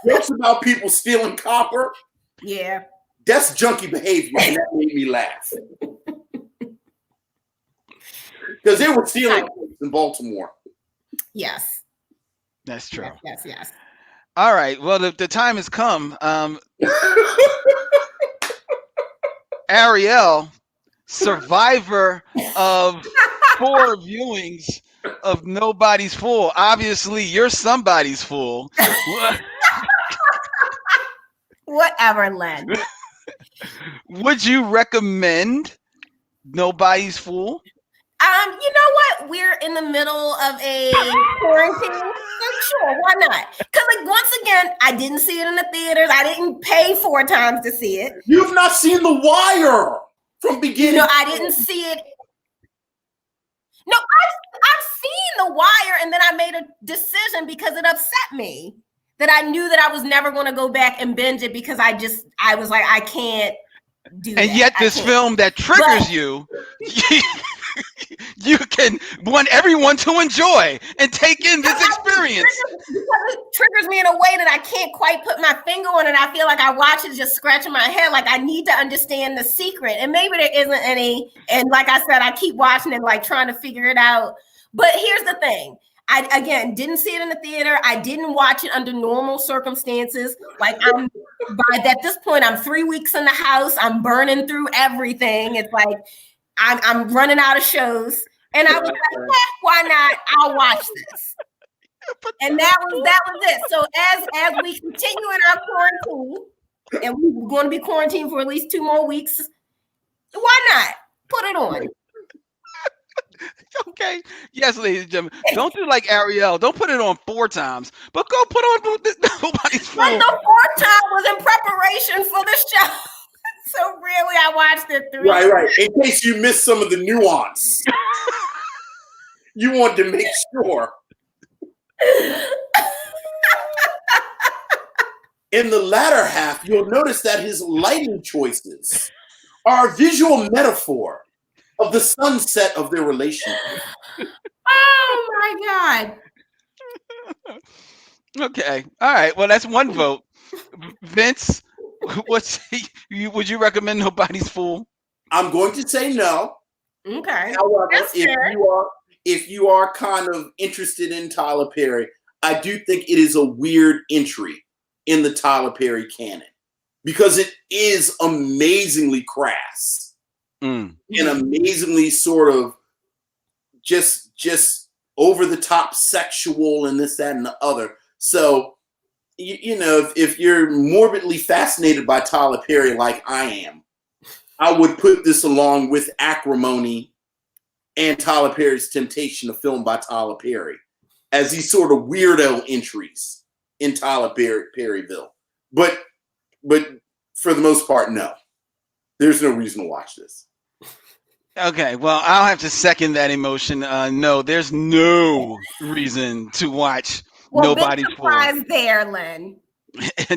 jokes about people stealing copper. Yeah. That's junkie behavior, and that made me laugh. Because they were stealing in Baltimore. Yes. That's true. Yes. All right. Well, the time has come. Ariell, survivor of 4 viewings of Nobody's Fool. Obviously, you're somebody's fool. Whatever, Len. Would you recommend Nobody's Fool? You know what? We're in the middle of a quarantine. So sure, why not? Because once again, I didn't see it in the theaters. I didn't pay 4 times to see it. You've not seen The Wire from beginning. I didn't see it. No, I've seen The Wire, and then I made a decision because it upset me that I knew that I was never going to go back and binge it because I was like, I can't do that. And yet this film that triggers you you can want everyone to enjoy and take in this experience. It triggers me in a way that I can't quite put my finger on it. I feel like I watch it just scratching my head. Like I need to understand the secret. And maybe there isn't any. And like I said, I keep watching it, like trying to figure it out. But here's the thing. I, again, didn't see it in the theater. I didn't watch it under normal circumstances. Like at this point, I'm 3 weeks in the house. I'm burning through everything. It's like, I'm running out of shows. And I was like, why not? I'll watch this. And that was it. So as we continue in our quarantine, and we're going to be quarantined for at least 2 more weeks, why not? Put it on. Okay. Yes, ladies and gentlemen. Don't do like Ariell. Don't put it on 4 times, but go put on Nobody's Fool. But the 4th time was in preparation for the show. So really, I watched it 3 times. Right. In case you missed some of the nuance. You want to make sure. In the latter half, you'll notice that his lighting choices are a visual metaphor of the sunset of their relationship. Oh my God. Okay. All right. Well, that's 1 vote. Vince, would you recommend Nobody's Fool? I'm going to say no. Okay. However, That's fair. if you are kind of interested in Tyler Perry, I do think it is a weird entry in the Tyler Perry canon because it is amazingly crass and amazingly sort of just over the top sexual and this, that, and the other. So you know, if you're morbidly fascinated by Tyler Perry like I am, I would put this along with Acrimony and Tyler Perry's Temptation, a film by Tyler Perry, as these sort of weirdo entries in Tyler Perryville. But for the most part, no. There's no reason to watch this. Okay, well, I'll have to second that emotion. No, there's no reason to watch Nobody's big Fool. surprise there, Len.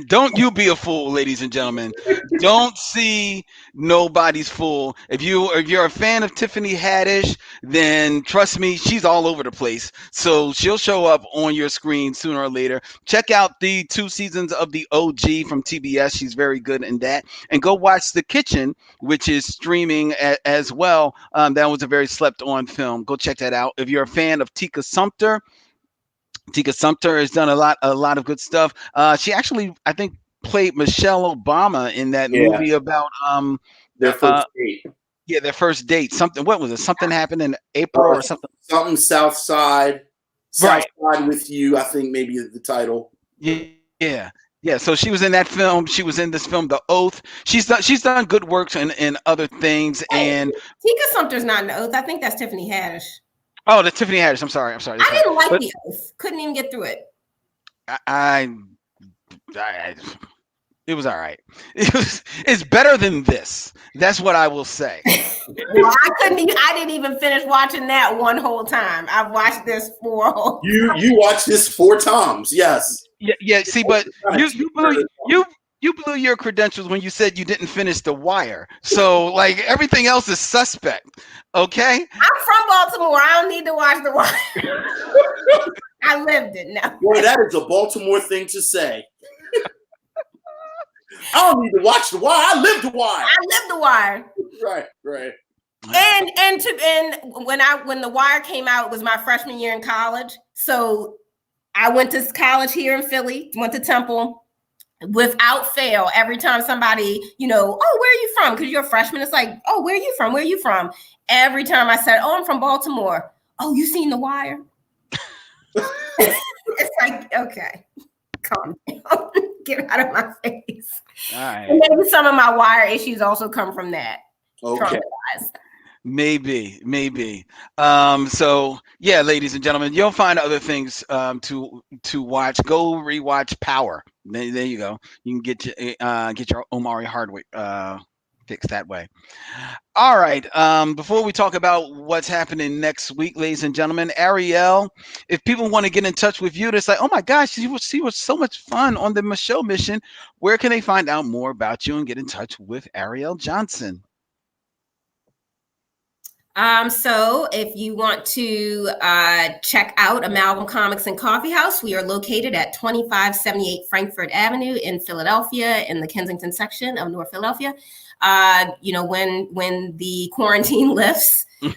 Don't you be a fool, ladies and gentlemen. Don't see Nobody's Fool. If you're a fan of Tiffany Haddish, then trust me, she's all over the place. So she'll show up on your screen sooner or later. Check out the 2 seasons of the OG from TBS. She's very good in that. And go watch The Kitchen, which is streaming as well. That was a very slept on film. Go check that out. If you're a fan of Tika Sumpter has done a lot of good stuff. She actually, I think, played Michelle Obama in that movie about their first date. Yeah, their first date. What was it? Something happened in April or something. Something South Side with You. I think maybe the title. Yeah. So she was in that film. She was in this film, The Oath. She's done good works in other things. And Tika Sumpter's not in The Oath. I think that's Tiffany Haddish. Oh, the Tiffany Haddish. I'm sorry. I didn't like The Oath. Couldn't even get through it. It was all right. It's better than this. That's what I will say. Well, I didn't even finish watching that one whole time. I've watched this 4 whole. You watched this 4 times. Yes. Yeah. See, but you blew your credentials when you said you didn't finish The Wire. So like everything else is suspect. Okay. I'm from Baltimore. I don't need to watch The Wire. I lived it now. Well, that is a Baltimore thing to say. I don't need to watch The Wire. I live The Wire. Right. And when The Wire came out, it was my freshman year in college. So I went to college here in Philly, went to Temple. Without fail, every time somebody, oh, where are you from? Because you're a freshman. It's like, oh, where are you from? Where are you from? Every time I said, oh, I'm from Baltimore. Oh, you seen The Wire? It's like, okay, calm down. Get out of my face. All right. And maybe some of my Wire issues also come from that. Okay. Maybe. So yeah, ladies and gentlemen, you'll find other things to watch. Go rewatch Power. There you go. You can get your Omari Hardwick fix that way. All right. Before we talk about what's happening next week, ladies and gentlemen, Ariell, if people want to get in touch with you, to say, oh my gosh, she was so much fun on the Micheaux Mission, where can they find out more about you and get in touch with Ariell Johnson? So if you want to check out Amalgam Comics and Coffeehouse, we are located at 2578 Frankfurt Avenue in Philadelphia, in the Kensington section of North Philadelphia. When the quarantine lifts, you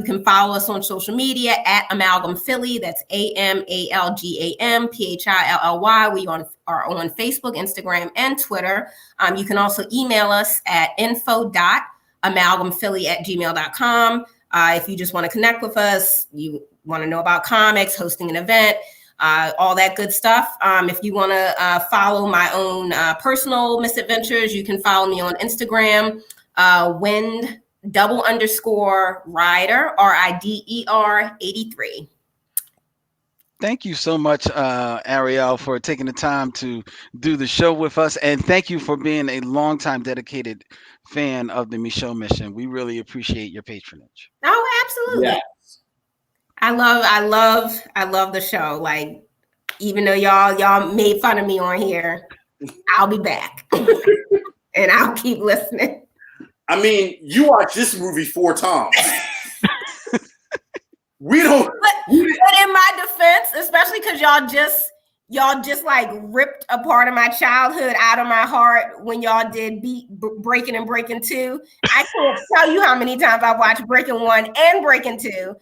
can follow us on social media at Amalgam Philly. That's AMALGAM PHILLY. We are on Facebook, Instagram, and Twitter. You can also email us at info.amalgamphilly@gmail.com. If you just want to connect with us, you want to know about comics, hosting an event, all that good stuff. If you want to follow my own personal misadventures, you can follow me on Instagram, Wind_Rider, RIDER 83. Thank you so much, Ariell, for taking the time to do the show with us. And thank you for being a longtime dedicated fan of the Micheaux Mission. We really appreciate your patronage. Oh, absolutely. Yes. I love the show. Like, even though y'all made fun of me on here, I'll be back. And I'll keep listening. I mean, you watched this movie 4 times. We don't. But in my defense, especially because y'all just like ripped a part of my childhood out of my heart when y'all did Breaking and Breaking 2. I can't tell you how many times I watched Breaking 1 and Breaking 2.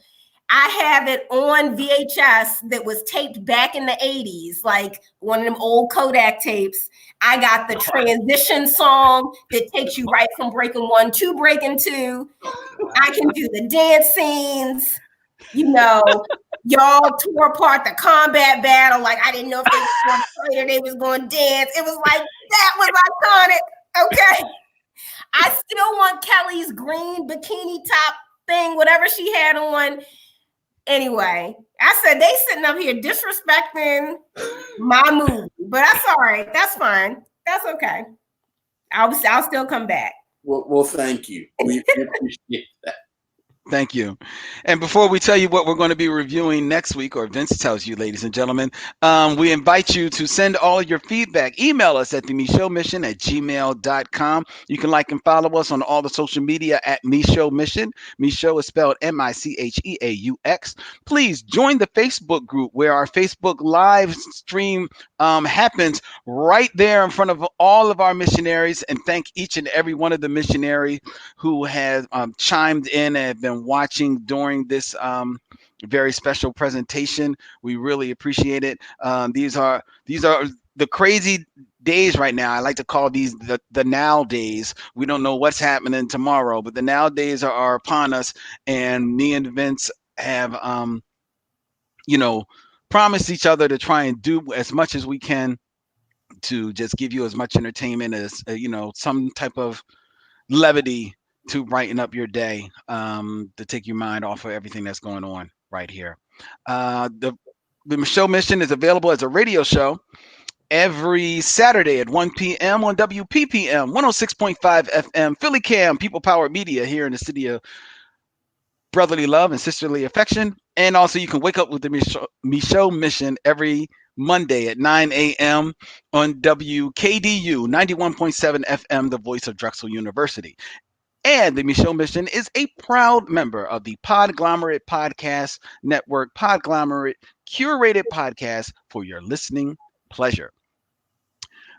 I have it on VHS that was taped back in the 80s, like one of them old Kodak tapes. I got the transition song that takes you right from Breaking 1 to Breaking 2. I can do the dance scenes. Y'all tore apart the combat battle. Like, I didn't know if they was going to fight or they was going to dance. It was like, that was iconic. Okay. I still want Kelly's green bikini top thing, whatever she had on. Anyway, I said they sitting up here disrespecting my movie, but that's all right. That's fine. That's okay. I'll still come back. Well, thank you. We appreciate that. Thank you. And before we tell you what we're going to be reviewing next week, or Vince tells you, ladies and gentlemen, we invite you to send all your feedback. Email us at the Micheaux Mission at gmail.com. You can like and follow us on all the social media at Micheaux Mission. Micheaux is spelled Micheaux. Please join the Facebook group where our Facebook live stream happens right there in front of all of our missionaries. And thank each and every one of the missionaries who has chimed in and have been watching during this very special presentation. We really appreciate it. These are the crazy days right now. I like to call these the now days. We don't know what's happening tomorrow, but the now days are upon us. And me and Vince have promised each other to try and do as much as we can to just give you as much entertainment as some type of levity to brighten up your day, to take your mind off of everything that's going on right here. The Micheaux Mission is available as a radio show every Saturday at 1 p.m. on WPPM 106.5 FM, Philly Cam, People Power Media here in the city of brotherly love and sisterly affection. And also you can wake up with the Micheaux Mission every Monday at 9 a.m. on WKDU 91.7 FM, the voice of Drexel University. And the Micheaux Mission is a proud member of the Podglomerate Podcast Network, Podglomerate curated podcast for your listening pleasure.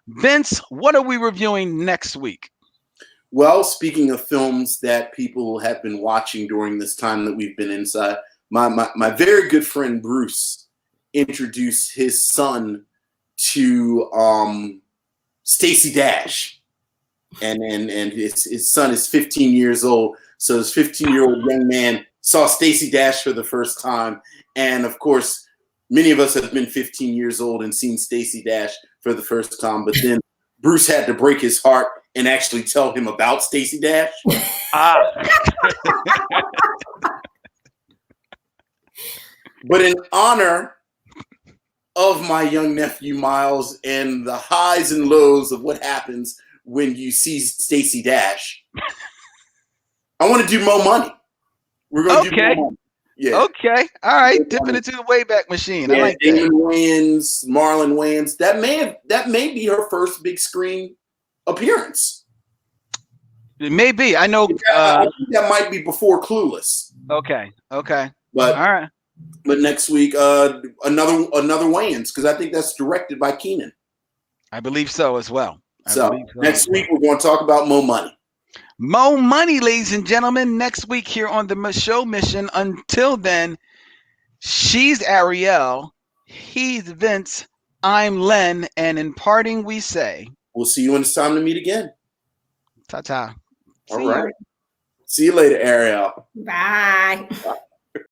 Vince, what are we reviewing next week? Well, speaking of films that people have been watching during this time that we've been inside, my very good friend Bruce introduced his son to Stacey Dash. And his son is 15 years old. So this 15-year-old young man saw Stacey Dash for the first time. And of course, many of us have been 15 years old and seen Stacey Dash for the first time. But then Bruce had to break his heart and actually tell him about Stacey Dash. But in honor of my young nephew Miles and the highs and lows of what happens when you see Stacey Dash, I want to do Mo Money. We're going to do Mo Money. Yeah. Okay. All right. Dipping into the Wayback Machine. Yeah, I like Damon that. Wayans, Marlon Wayans. That may be her first big screen appearance. It may be. I know. I think that might be before Clueless. Okay. But all right. But next week, another Wayans, because I think that's directed by Keenan. I believe so as well. Next week we're going to talk about Mo Money. Mo Money, ladies and gentlemen, next week here on the Micheaux Mission. Until then, she's Ariell, he's Vince, I'm Len, and in parting we say, we'll see you when it's time to meet again. Ta-ta. All right. See you later, Ariell. Bye. Bye.